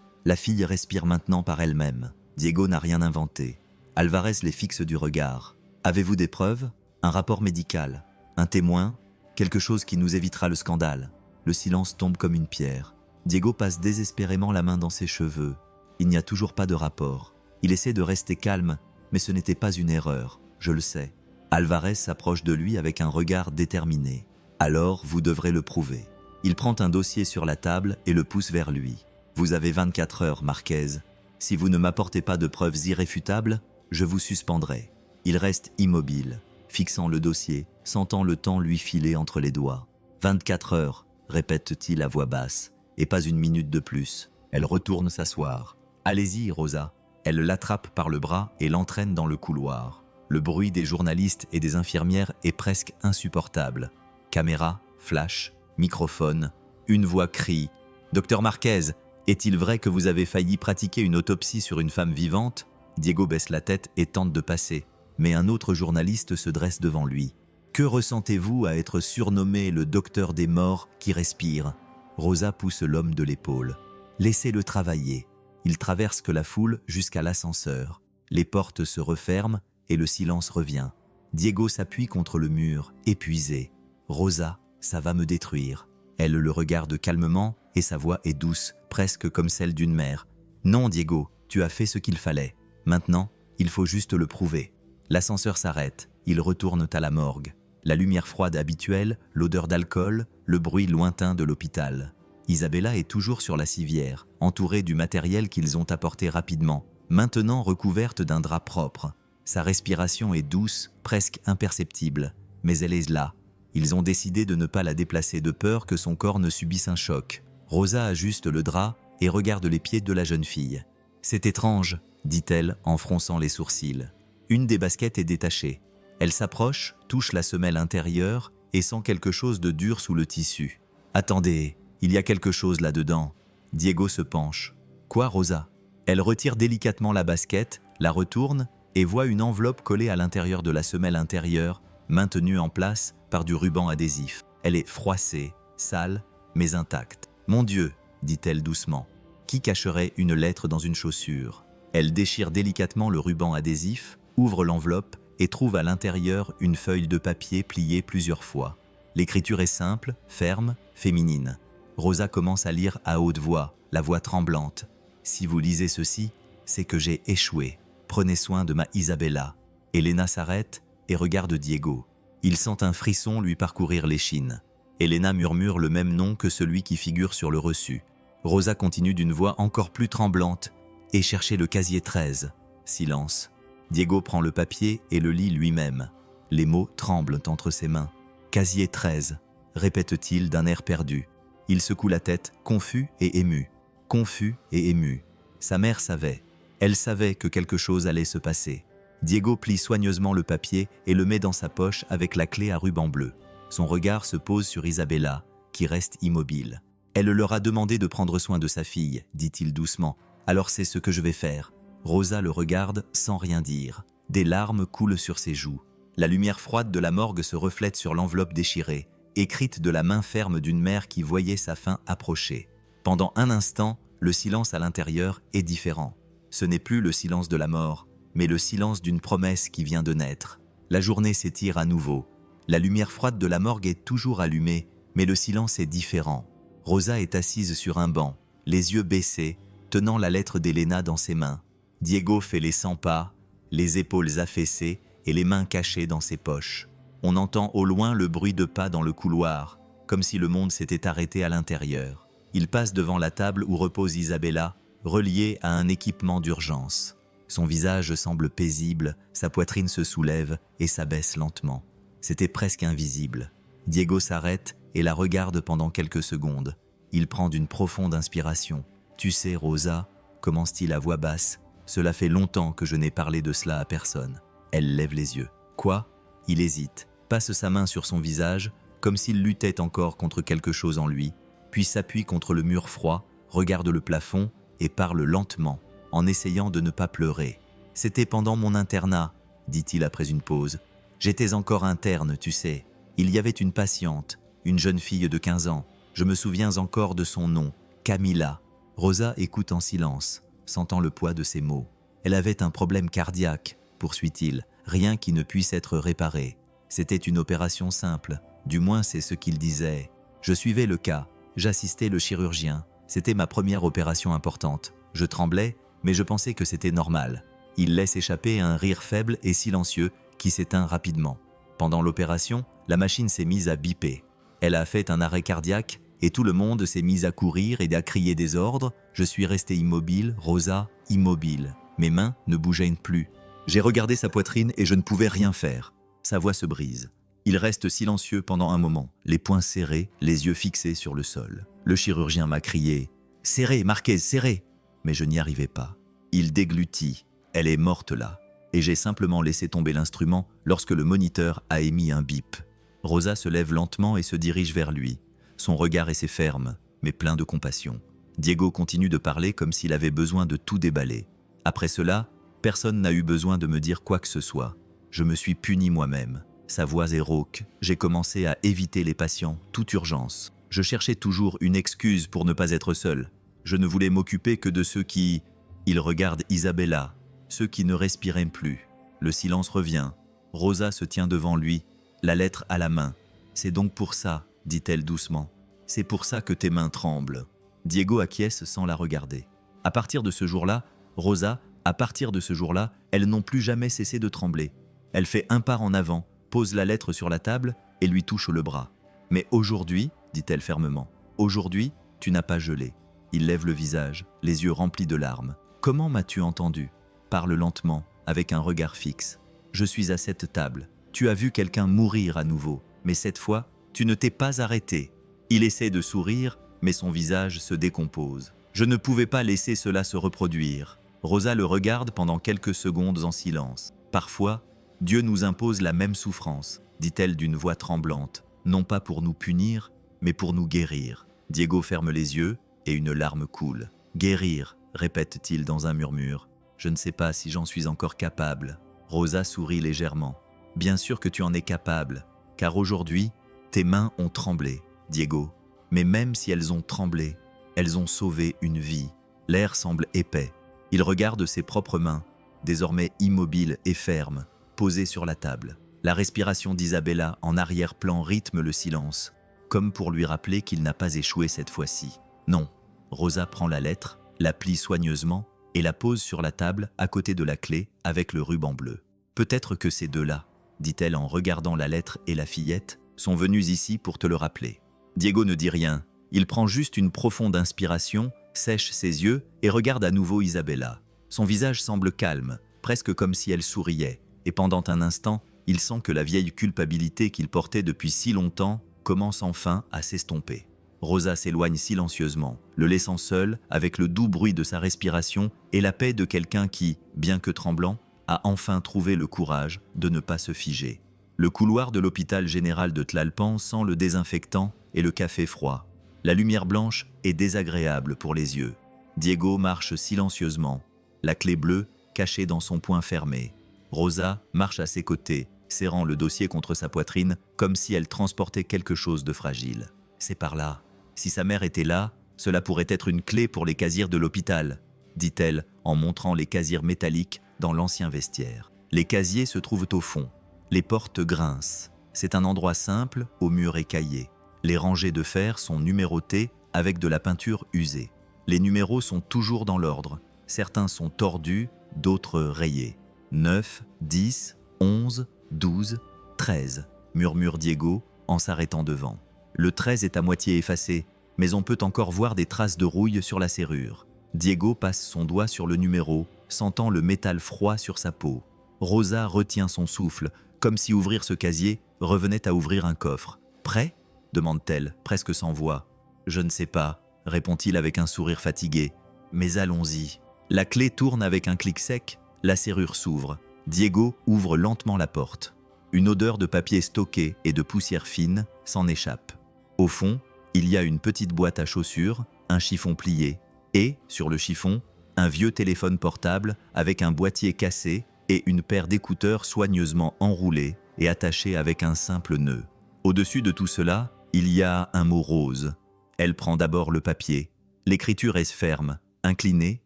S1: la fille respire maintenant par elle-même. Diego n'a rien inventé. » Alvarez les fixe du regard. « Avez-vous des preuves? Un rapport médical? Un témoin? Quelque chose qui nous évitera le scandale ?» Le silence tombe comme une pierre. Diego passe désespérément la main dans ses cheveux. Il n'y a toujours pas de rapport. Il essaie de rester calme, mais ce n'était pas une erreur, je le sais. Alvarez s'approche de lui avec un regard déterminé. « Alors, vous devrez le prouver. » Il prend un dossier sur la table et le pousse vers lui. « Vous avez 24 heures, Marquez. Si vous ne m'apportez pas de preuves irréfutables, je vous suspendrai. » Il reste immobile, fixant le dossier, sentant le temps lui filer entre les doigts. « 24 heures, répète-t-il à voix basse, et pas une minute de plus. Elle retourne s'asseoir. « Allez-y, Rosa. » Elle l'attrape par le bras et l'entraîne dans le couloir. Le bruit des journalistes et des infirmières est presque insupportable. Caméra, flash, microphone, une voix crie « Docteur Marquez, est-il vrai que vous avez failli pratiquer une autopsie sur une femme vivante ?» Diego baisse la tête et tente de passer, mais un autre journaliste se dresse devant lui. « Que ressentez-vous à être surnommé le docteur des morts qui respire ?» Rosa pousse l'homme de l'épaule. « Laissez-le travailler. » Il traverse la foule jusqu'à l'ascenseur. Les portes se referment et le silence revient. Diego s'appuie contre le mur, épuisé. « Rosa, ça va me détruire. » Elle le regarde calmement et sa voix est douce, presque comme celle d'une mère. « Non, Diego, tu as fait ce qu'il fallait. Maintenant, il faut juste le prouver. » L'ascenseur s'arrête. Ils retournent à la morgue. La lumière froide habituelle, l'odeur d'alcool, le bruit lointain de l'hôpital. Isabella est toujours sur la civière, entourée du matériel qu'ils ont apporté rapidement, maintenant recouverte d'un drap propre. Sa respiration est douce, presque imperceptible, mais elle est là. Ils ont décidé de ne pas la déplacer de peur que son corps ne subisse un choc. Rosa ajuste le drap et regarde les pieds de la jeune fille. « C'est étrange », dit-elle en fronçant les sourcils. Une des baskets est détachée. Elle s'approche, touche la semelle intérieure et sent quelque chose de dur sous le tissu. « Attendez, il y a quelque chose là-dedans. » Diego se penche. « Quoi, Rosa ?» Elle retire délicatement la basket, la retourne et voit une enveloppe collée à l'intérieur de la semelle intérieure, maintenue en place par du ruban adhésif. Elle est froissée, sale, mais intacte. « Mon Dieu !» dit-elle doucement. « Qui cacherait une lettre dans une chaussure ?» Elle déchire délicatement le ruban adhésif, ouvre l'enveloppe et trouve à l'intérieur une feuille de papier pliée plusieurs fois. L'écriture est simple, ferme, féminine. Rosa commence à lire à haute voix, la voix tremblante. « Si vous lisez ceci, c'est que j'ai échoué. Prenez soin de ma Isabella. » Elena s'arrête et regarde Diego. Il sent un frisson lui parcourir l'échine. Elena murmure le même nom que celui qui figure sur le reçu. Rosa continue d'une voix encore plus tremblante. « Et cherchez le casier 13. » Silence. Diego prend le papier et le lit lui-même. Les mots tremblent entre ses mains. « Casier 13 » répète-t-il d'un air perdu. Il secoue la tête, confus et ému. Confus et ému. Sa mère savait. Elle savait que quelque chose allait se passer. Diego plie soigneusement le papier et le met dans sa poche avec la clé à ruban bleu. Son regard se pose sur Isabella, qui reste immobile. « Elle leur a demandé de prendre soin de sa fille, dit-il doucement. Alors c'est ce que je vais faire. » Rosa le regarde sans rien dire. Des larmes coulent sur ses joues. La lumière froide de la morgue se reflète sur l'enveloppe déchirée, écrite de la main ferme d'une mère qui voyait sa fin approcher. Pendant un instant, le silence à l'intérieur est différent. Ce n'est plus le silence de la mort, mais le silence d'une promesse qui vient de naître. La journée s'étire à nouveau. La lumière froide de la morgue est toujours allumée, mais le silence est différent. Rosa est assise sur un banc, les yeux baissés, tenant la lettre d'Elena dans ses mains. Diego fait les 100 pas, les épaules affaissées et les mains cachées dans ses poches. On entend au loin le bruit de pas dans le couloir, comme si le monde s'était arrêté à l'intérieur. Il passe devant la table où repose Isabella, reliée à un équipement d'urgence. Son visage semble paisible, sa poitrine se soulève et s'abaisse lentement. C'était presque invisible. Diego s'arrête et la regarde pendant quelques secondes. Il prend d'une profonde inspiration. « Tu sais, Rosa » commence-t-il à voix basse, « cela fait longtemps que je n'ai parlé de cela à personne. » Elle lève les yeux. « Quoi ?» Il hésite, passe sa main sur son visage, comme s'il luttait encore contre quelque chose en lui, puis s'appuie contre le mur froid, regarde le plafond et parle lentement, en essayant de ne pas pleurer. « C'était pendant mon internat, » dit-il après une pause. « J'étais encore interne, tu sais. Il y avait une patiente, une jeune fille de 15 ans. Je me souviens encore de son nom, Camilla. » Rosa écoute en silence, sentant le poids de ses mots. « Elle avait un problème cardiaque, » poursuit-il, « rien qui ne puisse être réparé. C'était une opération simple, du moins c'est ce qu'il disait. Je suivais le cas, j'assistais le chirurgien. C'était ma première opération importante. Je tremblais, mais je pensais que c'était normal. » Il laisse échapper un rire faible et silencieux qui s'éteint rapidement. Pendant l'opération, la machine s'est mise à biper. Elle a fait un arrêt cardiaque et tout le monde s'est mis à courir et à crier des ordres. Je suis resté immobile, Rosa, immobile. Mes mains ne bougeaient plus. J'ai regardé sa poitrine et je ne pouvais rien faire. Sa voix se brise. Il reste silencieux pendant un moment, les poings serrés, les yeux fixés sur le sol. Le chirurgien m'a crié « Serrez, Marquez, serrez !» Mais je n'y arrivais pas. Il déglutit. Elle est morte là. Et j'ai simplement laissé tomber l'instrument lorsque le moniteur a émis un bip. Rosa se lève lentement et se dirige vers lui. Son regard est ferme, mais plein de compassion. Diego continue de parler comme s'il avait besoin de tout déballer. Après cela, personne n'a eu besoin de me dire quoi que ce soit. Je me suis puni moi-même. Sa voix est rauque. J'ai commencé à éviter les patients, toute urgence. Je cherchais toujours une excuse pour ne pas être seul. Je ne voulais m'occuper que de ceux qui... Il regarde Isabella, ceux qui ne respiraient plus. Le silence revient. Rosa se tient devant lui, la lettre à la main. « C'est donc pour ça, » dit-elle doucement. « C'est pour ça que tes mains tremblent. » Diego acquiesce sans la regarder. À partir de ce jour-là, Rosa, à partir de ce jour-là, elles n'ont plus jamais cessé de trembler. Elle fait un pas en avant, pose la lettre sur la table et lui touche le bras. « Mais aujourd'hui, » dit-elle fermement, « aujourd'hui, tu n'as pas gelé. » Il lève le visage, les yeux remplis de larmes. « Comment m'as-tu entendu ?» Parle lentement, avec un regard fixe. Je suis à cette table. Tu as vu quelqu'un mourir à nouveau, mais cette fois, tu ne t'es pas arrêté. » Il essaie de sourire, mais son visage se décompose. « Je ne pouvais pas laisser cela se reproduire. » Rosa le regarde pendant quelques secondes en silence. « Parfois, Dieu nous impose la même souffrance, » dit-elle d'une voix tremblante, « non pas pour nous punir, mais pour nous guérir. » Diego ferme les yeux et une larme coule. « Guérir » répète-t-il dans un murmure. « Je ne sais pas si j'en suis encore capable. » Rosa sourit légèrement. « Bien sûr que tu en es capable, car aujourd'hui, tes mains ont tremblé, Diego. Mais même si elles ont tremblé, elles ont sauvé une vie. » L'air semble épais. Il regarde ses propres mains, désormais immobiles et fermes, posées sur la table. La respiration d'Isabella en arrière-plan rythme le silence, comme pour lui rappeler qu'il n'a pas échoué cette fois-ci. Non. Rosa prend la lettre, la plie soigneusement et la pose sur la table à côté de la clé avec le ruban bleu. « Peut-être que ces deux-là, » dit-elle en regardant la lettre et la fillette, « sont venus ici pour te le rappeler. » Diego ne dit rien. Il prend juste une profonde inspiration, sèche ses yeux et regarde à nouveau Isabella. Son visage semble calme, presque comme si elle souriait, et pendant un instant, il sent que la vieille culpabilité qu'il portait depuis si longtemps commence enfin à s'estomper. Rosa s'éloigne silencieusement, le laissant seul avec le doux bruit de sa respiration et la paix de quelqu'un qui, bien que tremblant, a enfin trouvé le courage de ne pas se figer. Le couloir de l'hôpital général de Tlalpan sent le désinfectant et le café froid. La lumière blanche est désagréable pour les yeux. Diego marche silencieusement, la clé bleue cachée dans son poing fermé. Rosa marche à ses côtés, serrant le dossier contre sa poitrine comme si elle transportait quelque chose de fragile. « C'est par là. Si sa mère était là, cela pourrait être une clé pour les casiers de l'hôpital, » dit-elle en montrant les casiers métalliques dans l'ancien vestiaire. Les casiers se trouvent au fond. Les portes grincent. C'est un endroit simple, aux murs écaillés. Les rangées de fer sont numérotées avec de la peinture usée. Les numéros sont toujours dans l'ordre. Certains sont tordus, d'autres rayés. 9, 10, 11, 12, 13, murmure Diego en s'arrêtant devant. Le 13 est à moitié effacé, mais on peut encore voir des traces de rouille sur la serrure. Diego passe son doigt sur le numéro, sentant le métal froid sur sa peau. Rosa retient son souffle, comme si ouvrir ce casier revenait à ouvrir un coffre. « Prêt ?» demande-t-elle, presque sans voix. « Je ne sais pas », répond-il avec un sourire fatigué. « Mais allons-y. » La clé tourne avec un clic sec, la serrure s'ouvre. Diego ouvre lentement la porte. Une odeur de papier stocké et de poussière fine s'en échappe. Au fond, il y a une petite boîte à chaussures, un chiffon plié, et, sur le chiffon, un vieux téléphone portable avec un boîtier cassé et une paire d'écouteurs soigneusement enroulés et attachés avec un simple nœud. Au-dessus de tout cela, il y a un mot rose. Elle prend d'abord le papier. L'écriture est ferme, inclinée,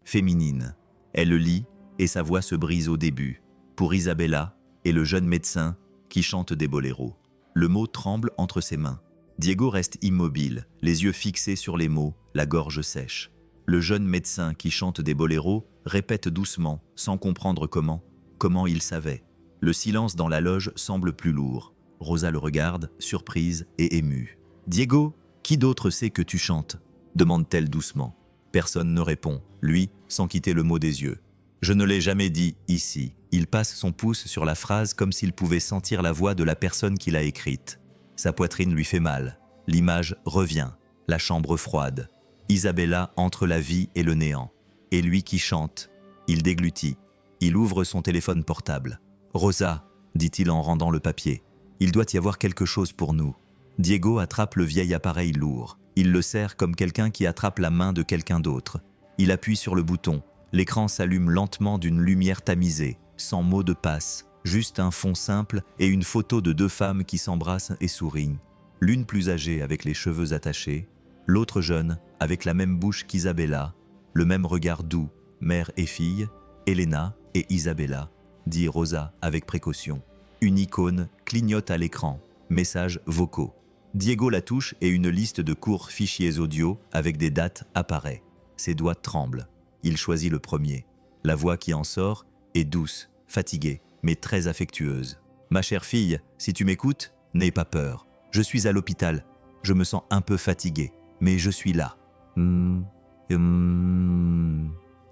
S1: féminine. Elle le lit et sa voix se brise au début. Pour Isabella et le jeune médecin qui chante des boléros. Le mot tremble entre ses mains. Diego reste immobile, les yeux fixés sur les mots, la gorge sèche. Le jeune médecin qui chante des boléros répète doucement, sans comprendre comment il savait. Le silence dans la loge semble plus lourd. Rosa le regarde, surprise et émue. « Diego, qui d'autre sait que tu chantes ?» demande-t-elle doucement. Personne ne répond, lui, sans quitter le mot des yeux. « Je ne l'ai jamais dit ici. » Il passe son pouce sur la phrase comme s'il pouvait sentir la voix de la personne qui l'a écrite. Sa poitrine lui fait mal. L'image revient. La chambre froide. Isabella entre la vie et le néant. Et lui qui chante. Il déglutit. Il ouvre son téléphone portable. « Rosa, » dit-il en rendant le papier. « Il doit y avoir quelque chose pour nous. » Diego attrape le vieil appareil lourd. Il le serre comme quelqu'un qui attrape la main de quelqu'un d'autre. Il appuie sur le bouton. L'écran s'allume lentement d'une lumière tamisée, sans mot de passe, juste un fond simple et une photo de deux femmes qui s'embrassent et sourient. L'une plus âgée avec les cheveux attachés, l'autre jeune avec la même bouche qu'Isabella, le même regard doux, mère et fille, Elena et Isabella, dit Rosa avec précaution. Une icône clignote à l'écran, messages vocaux. Diego la touche et une liste de courts fichiers audio avec des dates apparaît. Ses doigts tremblent. Il choisit le premier. La voix qui en sort est douce, fatiguée, mais très affectueuse. « Ma chère fille, si tu m'écoutes, n'aie pas peur. Je suis à l'hôpital. Je me sens un peu fatigué, mais je suis là. »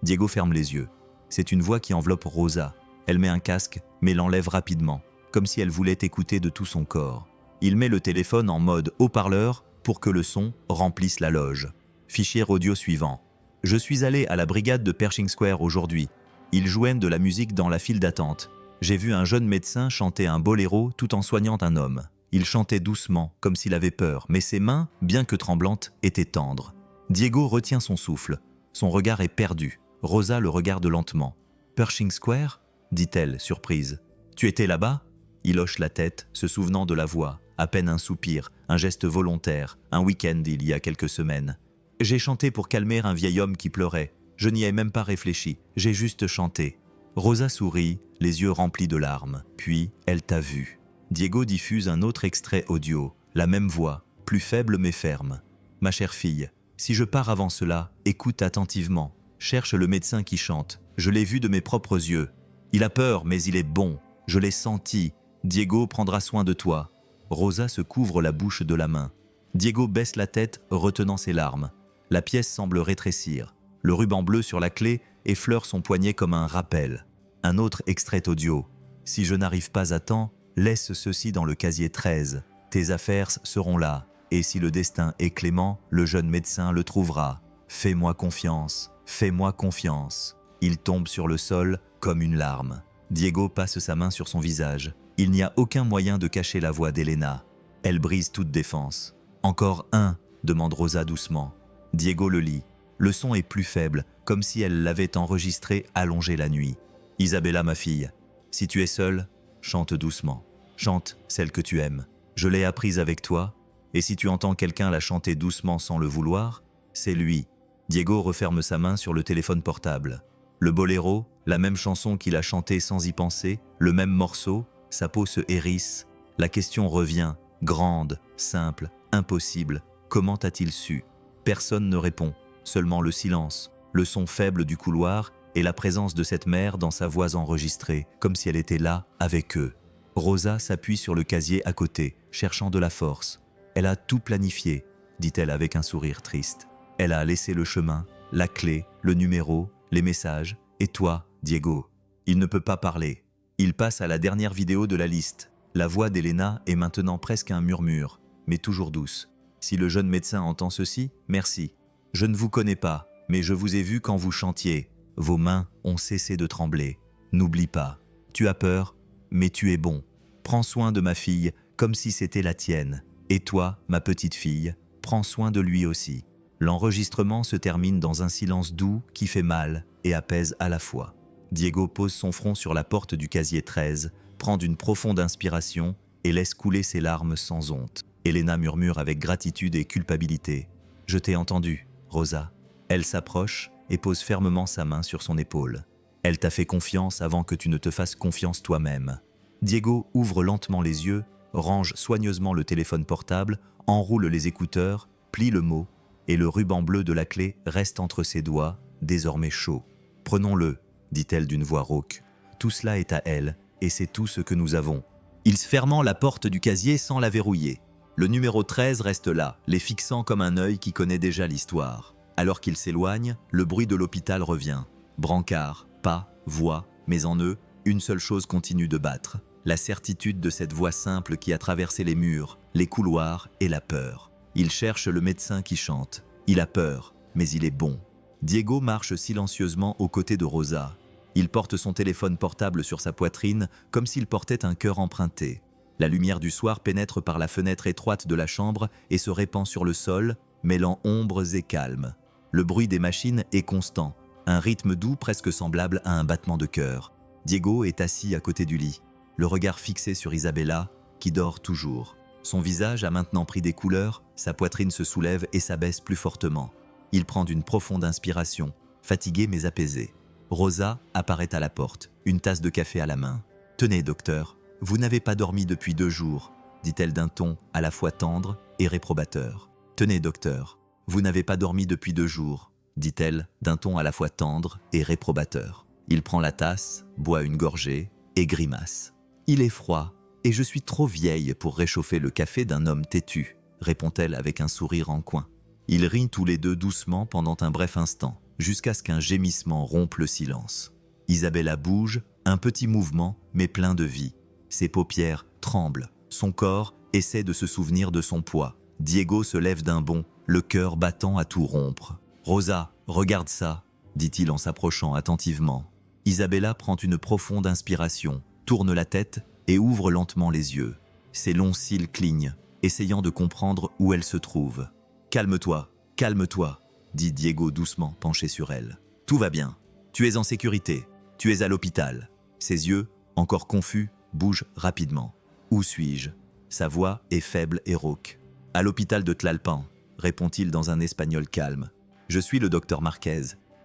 S1: Diego ferme les yeux. C'est une voix qui enveloppe Rosa. Elle met un casque, mais l'enlève rapidement, comme si elle voulait écouter de tout son corps. Il met le téléphone en mode haut-parleur pour que le son remplisse la loge. Fichier audio suivant. Je suis allé à la brigade de Pershing Square aujourd'hui. Ils jouaient de la musique dans la file d'attente. J'ai vu un jeune médecin chanter un boléro tout en soignant un homme. Il chantait doucement, comme s'il avait peur, mais ses mains, bien que tremblantes, étaient tendres. Diego retient son souffle. Son regard est perdu. Rosa le regarde lentement. « Pershing Square ?» dit-elle, surprise. « Tu étais là-bas ?» Il hoche la tête, se souvenant de la voix. À peine un soupir, un geste volontaire, un week-end il y a quelques semaines. « J'ai chanté pour calmer un vieil homme qui pleurait. Je n'y ai même pas réfléchi, j'ai juste chanté. » Rosa sourit, les yeux remplis de larmes. Puis, elle t'a vu. Diego diffuse un autre extrait audio, la même voix, plus faible mais ferme. « Ma chère fille, si je pars avant cela, écoute attentivement. Cherche le médecin qui chante. Je l'ai vu de mes propres yeux. Il a peur, mais il est bon. Je l'ai senti. Diego prendra soin de toi. » Rosa se couvre la bouche de la main. Diego baisse la tête, retenant ses larmes. La pièce semble rétrécir. Le ruban bleu sur la clé effleure son poignet comme un rappel. Un autre extrait audio. « Si je n'arrive pas à temps, laisse ceci dans le casier 13. Tes affaires seront là. Et si le destin est clément, le jeune médecin le trouvera. Fais-moi confiance, fais-moi confiance. » Il tombe sur le sol comme une larme. Diego passe sa main sur son visage. Il n'y a aucun moyen de cacher la voix d'Elena. Elle brise toute défense. « Encore un ?» demande Rosa doucement. Diego le lit. Le son est plus faible, comme si elle l'avait enregistré allongé la nuit. « Isabella, ma fille, si tu es seule, chante doucement. Chante celle que tu aimes. Je l'ai apprise avec toi, et si tu entends quelqu'un la chanter doucement sans le vouloir, c'est lui. » Diego referme sa main sur le téléphone portable. Le boléro, la même chanson qu'il a chantée sans y penser, le même morceau, sa peau se hérisse. La question revient, grande, simple, impossible. Comment a-t-il su? Personne ne répond, seulement le silence, le son faible du couloir et la présence de cette mère dans sa voix enregistrée, comme si elle était là avec eux. Rosa s'appuie sur le casier à côté, cherchant de la force. Elle a tout planifié, dit-elle avec un sourire triste. Elle a laissé le chemin, la clé, le numéro, les messages. Et toi, Diego? Il ne peut pas parler. Il passe à la dernière vidéo de la liste. La voix d'Elena est maintenant presque un murmure, mais toujours douce. Si le jeune médecin entend ceci, merci. Je ne vous connais pas, mais je vous ai vu quand vous chantiez. Vos mains ont cessé de trembler. N'oublie pas. Tu as peur, mais tu es bon. Prends soin de ma fille comme si c'était la tienne. Et toi, ma petite fille, prends soin de lui aussi. L'enregistrement se termine dans un silence doux qui fait mal et apaise à la fois. Diego pose son front sur la porte du casier 13, prend une profonde inspiration et laisse couler ses larmes sans honte. Elena murmure avec gratitude et culpabilité. « Je t'ai entendu, Rosa. » Elle s'approche et pose fermement sa main sur son épaule. « Elle t'a fait confiance avant que tu ne te fasses confiance toi-même. » Diego ouvre lentement les yeux, range soigneusement le téléphone portable, enroule les écouteurs, plie le mot, et le ruban bleu de la clé reste entre ses doigts, désormais chaud. « Prenons-le, » dit-elle d'une voix rauque. « Tout cela est à elle, et c'est tout ce que nous avons. » Il se fermant la porte du casier sans la verrouiller. Le numéro 13 reste là, les fixant comme un œil qui connaît déjà l'histoire. Alors qu'il s'éloigne, le bruit de l'hôpital revient. Brancard, pas, voix, mais en eux, une seule chose continue de battre. La certitude de cette voix simple qui a traversé les murs, les couloirs et la peur. Il cherche le médecin qui chante. Il a peur, mais il est bon. Diego marche silencieusement aux côtés de Rosa. Il porte son téléphone portable sur sa poitrine comme s'il portait un cœur emprunté. La lumière du soir pénètre par la fenêtre étroite de la chambre et se répand sur le sol, mêlant ombres et calme. Le bruit des machines est constant, un rythme doux presque semblable à un battement de cœur. Diego est assis à côté du lit, le regard fixé sur Isabella, qui dort toujours. Son visage a maintenant pris des couleurs, sa poitrine se soulève et s'abaisse plus fortement. Il prend une profonde inspiration, fatigué mais apaisé. Rosa apparaît à la porte, une tasse de café à la main. « Tenez, docteur, vous n'avez pas dormi depuis 2 jours, dit-elle d'un ton à la fois tendre et réprobateur. « Tenez, docteur, vous n'avez pas dormi depuis 2 jours, dit-elle d'un ton à la fois tendre et réprobateur. Il prend la tasse, boit une gorgée et grimace. « Il est froid, et je suis trop vieille pour réchauffer le café d'un homme têtu, répond-elle avec un sourire en coin. Ils rient tous les deux doucement pendant un bref instant, jusqu'à ce qu'un gémissement rompe le silence. Isabella bouge, Un petit mouvement, mais plein de vie. Ses paupières tremblent. Son corps essaie de se souvenir de son poids. Diego se lève d'un bond, le cœur battant à tout rompre. « Rosa, regarde ça !» dit-il en s'approchant attentivement. Isabella prend une profonde inspiration, tourne la tête et ouvre lentement les yeux. Ses longs cils clignent, essayant de comprendre où elle se trouve. « Calme-toi, calme-toi !» dit Diego doucement, penché sur elle. « Tout va bien. Tu es en sécurité. Tu es à l'hôpital. » Ses yeux, encore confus, bougent rapidement. « Où suis-je » Sa voix est faible et rauque. « À l'hôpital de Tlalpan », répond-il dans un espagnol calme. « Je suis le docteur Marquez.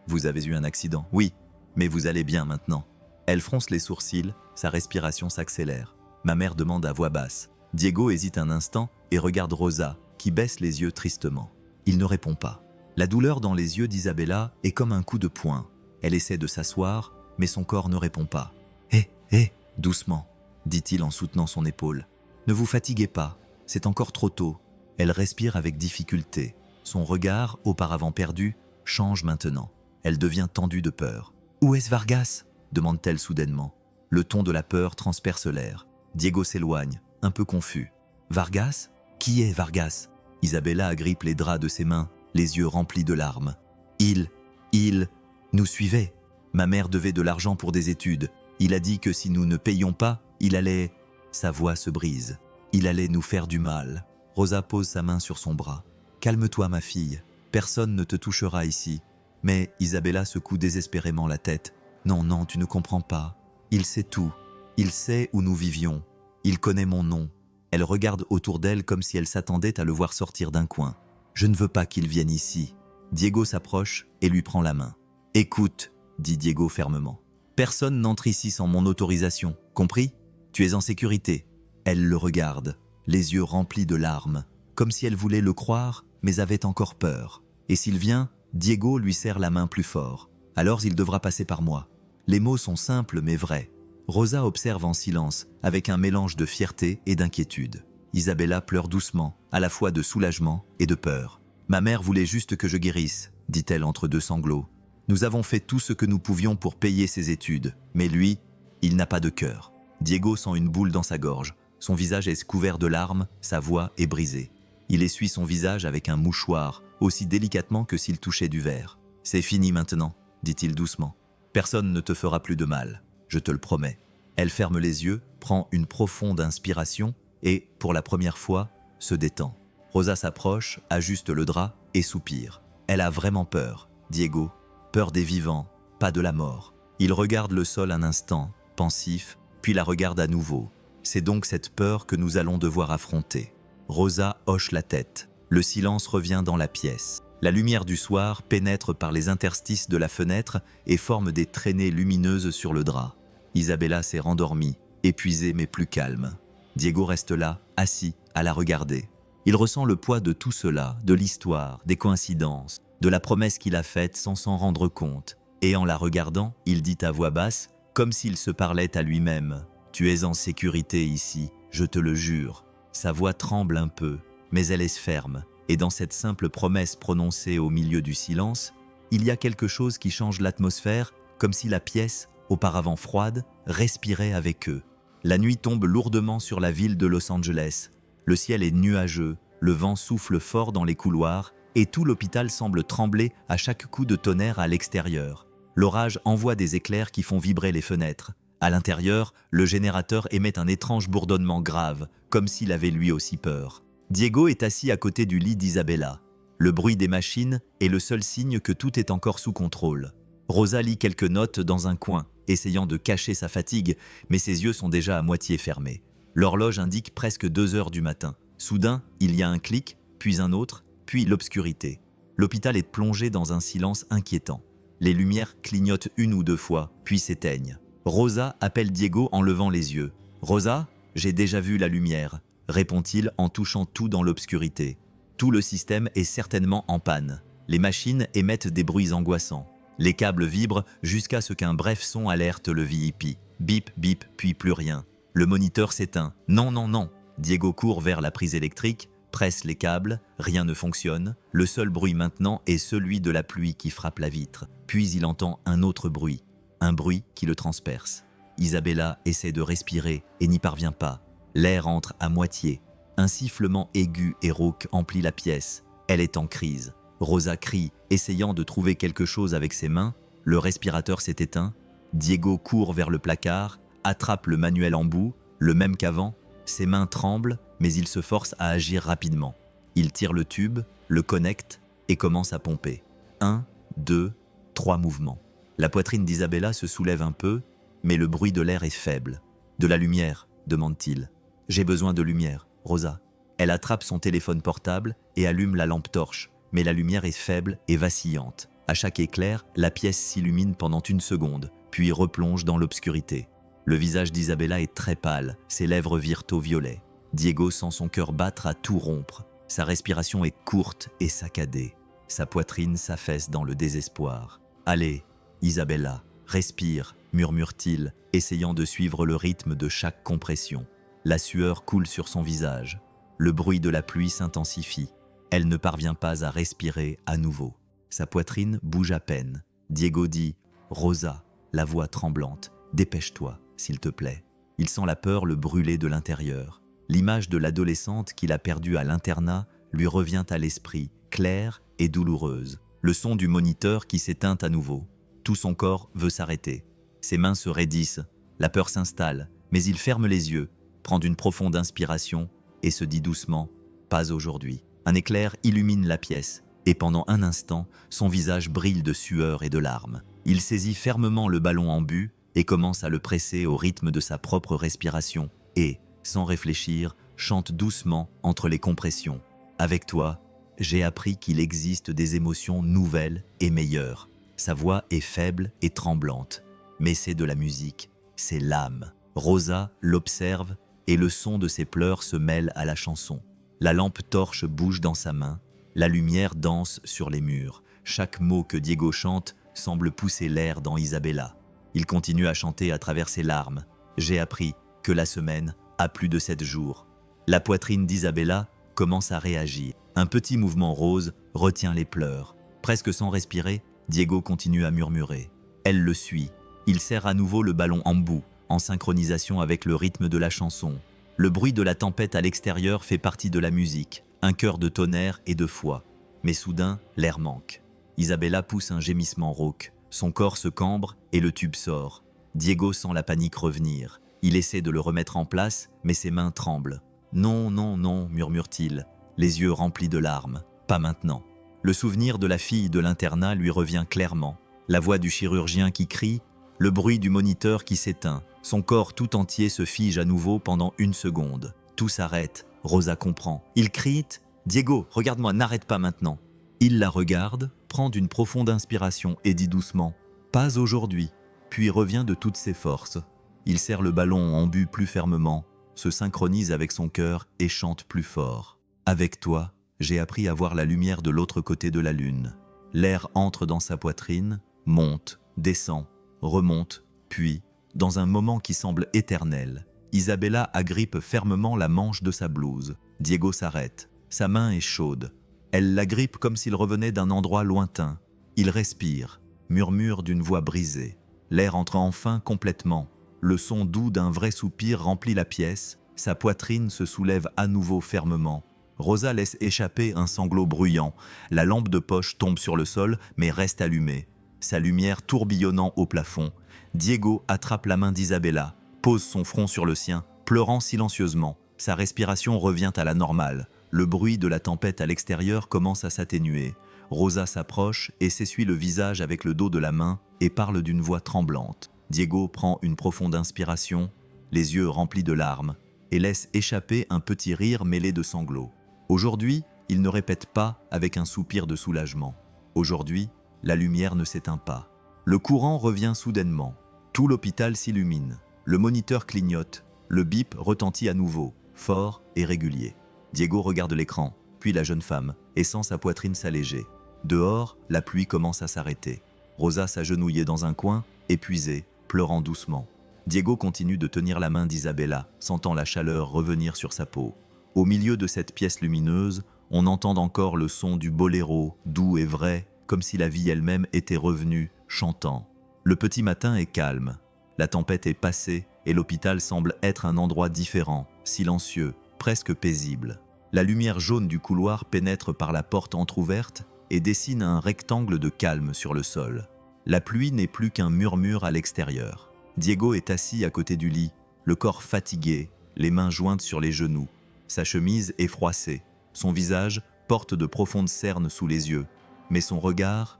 S1: Vous avez eu un accident ? Oui, mais vous allez bien maintenant. » Elle fronce les sourcils, sa respiration s'accélère. Ma mère demande à voix basse. Diego hésite un instant et regarde Rosa, qui baisse les yeux tristement. Il ne répond pas. La douleur dans les yeux d'Isabella est comme un coup de poing. Elle essaie de s'asseoir, mais son corps ne répond pas. « Hé, doucement !» dit-il en soutenant son épaule. « Ne vous fatiguez pas, c'est encore trop tôt. » Elle respire avec difficulté. Son regard, auparavant perdu, change maintenant. Elle devient tendue de peur. « Où est-ce Vargas ?» demande-t-elle soudainement. Le ton de la peur transperce l'air. Diego s'éloigne, un peu confus. « Vargas ? Qui est Vargas ?» Isabella agrippe les draps de ses mains, les yeux remplis de larmes. « Il nous suivait. Ma mère devait de l'argent pour des études. Il a dit que si nous ne payions pas, il allait... » Sa voix se brise. « Il allait nous faire du mal. » Rosa pose sa main sur son bras. « Calme-toi, ma fille. Personne ne te touchera ici. » Mais Isabella secoue désespérément la tête. « Non, tu ne comprends pas. Il sait tout. Il sait où nous vivions. Il connaît mon nom. » Elle regarde autour d'elle comme si elle s'attendait à le voir sortir d'un coin. « Je ne veux pas qu'il vienne ici. » Diego s'approche et lui prend la main. « Écoute, » dit Diego fermement. « Personne n'entre ici sans mon autorisation. Compris ? Tu es en sécurité. » Elle le regarde, les yeux remplis de larmes, comme si elle voulait le croire, mais avait encore peur. Et s'il vient, Diego lui serre la main plus fort. Alors il devra passer par moi. Les mots sont simples mais vrais. Rosa observe en silence, avec un mélange de fierté et d'inquiétude. Isabella pleure doucement, à la fois de soulagement et de peur. « Ma mère voulait juste que je guérisse, » dit-elle entre deux sanglots. « Nous avons fait tout ce que nous pouvions pour payer ses études, mais lui, il n'a pas de cœur. » Diego sent une boule dans sa gorge. Son visage est couvert de larmes, sa voix est brisée. Il essuie son visage avec un mouchoir, aussi délicatement que s'il touchait du verre. « C'est fini maintenant, » dit-il doucement. « Personne ne te fera plus de mal, je te le promets. » Elle ferme les yeux, prend une profonde inspiration et, pour la première fois, se détend. Rosa s'approche, ajuste le drap et soupire. Elle a vraiment peur, Diego. Peur des vivants, pas de la mort. Il regarde le sol un instant, pensif, puis la regarde à nouveau. C'est donc cette peur que nous allons devoir affronter. Rosa hoche la tête. Le silence revient dans la pièce. La lumière du soir pénètre par les interstices de la fenêtre et forme des traînées lumineuses sur le drap. Isabella s'est rendormie, épuisée mais plus calme. Diego reste là, assis, à la regarder. Il ressent le poids de tout cela, de l'histoire, des coïncidences, de la promesse qu'il a faite sans s'en rendre compte. Et en la regardant, il dit à voix basse, comme s'il se parlait à lui-même. « Tu es en sécurité ici, je te le jure. » Sa voix tremble un peu, mais elle est ferme. Et dans cette simple promesse prononcée au milieu du silence, il y a quelque chose qui change l'atmosphère, comme si la pièce, auparavant froide, respirait avec eux. La nuit tombe lourdement sur la ville de Los Angeles. Le ciel est nuageux, le vent souffle fort dans les couloirs et tout l'hôpital semble trembler à chaque coup de tonnerre à l'extérieur. L'orage envoie des éclairs qui font vibrer les fenêtres. À l'intérieur, le générateur émet un étrange bourdonnement grave, comme s'il avait lui aussi peur. Diego est assis à côté du lit d'Isabella. Le bruit des machines est le seul signe que tout est encore sous contrôle. Rosa lit quelques notes dans un coin, essayant de cacher sa fatigue, mais ses yeux sont déjà à moitié fermés. L'horloge indique presque 2 heures du matin. Soudain, il y a un clic, puis un autre, puis l'obscurité. L'hôpital est plongé dans un silence inquiétant. Les lumières clignotent 1 ou 2 fois, puis s'éteignent. Rosa appelle Diego en levant les yeux. « Rosa, j'ai déjà vu la lumière », répond-il en touchant tout dans l'obscurité. Tout le système est certainement en panne. Les machines émettent des bruits angoissants. Les câbles vibrent jusqu'à ce qu'un bref son alerte le VIP. Bip, bip, puis plus rien. Le moniteur s'éteint. « Non !» Diego court vers la prise électrique, presse les câbles, rien ne fonctionne. Le seul bruit maintenant est celui de la pluie qui frappe la vitre. Puis il entend un autre bruit, un bruit qui le transperce. Isabella essaie de respirer et n'y parvient pas. L'air entre à moitié. Un sifflement aigu et rauque emplit la pièce. Elle est en crise. Rosa crie, essayant de trouver quelque chose avec ses mains. Le respirateur s'est éteint. Diego court vers le placard, attrape le manuel en bout, le même qu'avant. Ses mains tremblent, mais il se force à agir rapidement. Il tire le tube, le connecte et commence à pomper. 1, 2, 3 mouvements. La poitrine d'Isabella se soulève un peu, mais le bruit de l'air est faible. « De la lumière ?» demande-t-il. « J'ai besoin de lumière, Rosa. » Elle attrape son téléphone portable et allume la lampe torche, mais la lumière est faible et vacillante. À chaque éclair, la pièce s'illumine pendant 1 seconde, puis replonge dans l'obscurité. Le visage d'Isabella est très pâle, ses lèvres virent au violet. Diego sent son cœur battre à tout rompre. Sa respiration est courte et saccadée. Sa poitrine s'affaisse dans le désespoir. « Allez, Isabella, respire », murmure-t-il, essayant de suivre le rythme de chaque compression. La sueur coule sur son visage. Le bruit de la pluie s'intensifie. Elle ne parvient pas à respirer à nouveau. Sa poitrine bouge à peine. Diego dit « Rosa », la voix tremblante, « dépêche-toi, s'il te plaît ». Il sent la peur le brûler de l'intérieur. L'image de l'adolescente qu'il a perdue à l'internat lui revient à l'esprit, claire et douloureuse. Le son du moniteur qui s'éteint à nouveau. Tout son corps veut s'arrêter. Ses mains se raidissent, la peur s'installe, mais il ferme les yeux, prend une profonde inspiration et se dit doucement « Pas aujourd'hui ». Un éclair illumine la pièce, et pendant un instant, son visage brille de sueur et de larmes. Il saisit fermement le ballon en but et commence à le presser au rythme de sa propre respiration et, sans réfléchir, chante doucement entre les compressions. « Avec toi, j'ai appris qu'il existe des émotions nouvelles et meilleures. » Sa voix est faible et tremblante, mais c'est de la musique, c'est l'âme. Rosa l'observe et le son de ses pleurs se mêle à la chanson. La lampe torche bouge dans sa main, la lumière danse sur les murs. Chaque mot que Diego chante semble pousser l'air dans Isabella. Il continue à chanter à travers ses larmes. « J'ai appris que la semaine a plus de 7 jours. » La poitrine d'Isabella commence à réagir. Un petit mouvement rose retient les pleurs. Presque sans respirer, Diego continue à murmurer. Elle le suit. Il serre à nouveau le ballon en bout, en synchronisation avec le rythme de la chanson. Le bruit de la tempête à l'extérieur fait partie de la musique, un chœur de tonnerre et de foi. Mais soudain, l'air manque. Isabella pousse un gémissement rauque. Son corps se cambre et le tube sort. Diego sent la panique revenir. Il essaie de le remettre en place, mais ses mains tremblent. « Non, non, non », murmure-t-il, les yeux remplis de larmes. « Pas maintenant ». Le souvenir de la fille de l'internat lui revient clairement. La voix du chirurgien qui crie, le bruit du moniteur qui s'éteint. Son corps tout entier se fige à nouveau pendant 1 seconde. Tout s'arrête. Rosa comprend. Il crie « Diego, regarde-moi, n'arrête pas maintenant ». Il la regarde, prend une profonde inspiration et dit doucement « Pas aujourd'hui », puis revient de toutes ses forces. Il serre le ballon en but plus fermement, se synchronise avec son cœur et chante plus fort. « Avec toi, j'ai appris à voir la lumière de l'autre côté de la lune. » L'air entre dans sa poitrine, monte, descend, remonte, puis, dans un moment qui semble éternel, Isabella agrippe fermement la manche de sa blouse. Diego s'arrête. Sa main est chaude. Elle l'agrippe comme s'il revenait d'un endroit lointain. Il respire, murmure d'une voix brisée. L'air entre enfin complètement. Le son doux d'un vrai soupir remplit la pièce. Sa poitrine se soulève à nouveau fermement. Rosa laisse échapper un sanglot bruyant. La lampe de poche tombe sur le sol, mais reste allumée. Sa lumière tourbillonnant au plafond. Diego attrape la main d'Isabella, pose son front sur le sien, pleurant silencieusement. Sa respiration revient à la normale. Le bruit de la tempête à l'extérieur commence à s'atténuer. Rosa s'approche et s'essuie le visage avec le dos de la main et parle d'une voix tremblante. Diego prend une profonde inspiration, les yeux remplis de larmes, et laisse échapper un petit rire mêlé de sanglots. Aujourd'hui, il ne répète pas avec un soupir de soulagement. Aujourd'hui, la lumière ne s'éteint pas. Le courant revient soudainement. Tout l'hôpital s'illumine. Le moniteur clignote. Le bip retentit à nouveau, fort et régulier. Diego regarde l'écran, puis la jeune femme, et sent sa poitrine s'alléger. Dehors, la pluie commence à s'arrêter. Rosa s'agenouillait dans un coin, épuisée, pleurant doucement. Diego continue de tenir la main d'Isabella, sentant la chaleur revenir sur sa peau. Au milieu de cette pièce lumineuse, on entend encore le son du boléro, doux et vrai, comme si la vie elle-même était revenue, chantant. Le petit matin est calme. La tempête est passée et l'hôpital semble être un endroit différent, silencieux, presque paisible. La lumière jaune du couloir pénètre par la porte entr'ouverte et dessine un rectangle de calme sur le sol. La pluie n'est plus qu'un murmure à l'extérieur. Diego est assis à côté du lit, le corps fatigué, les mains jointes sur les genoux. Sa chemise est froissée, son visage porte de profondes cernes sous les yeux, mais son regard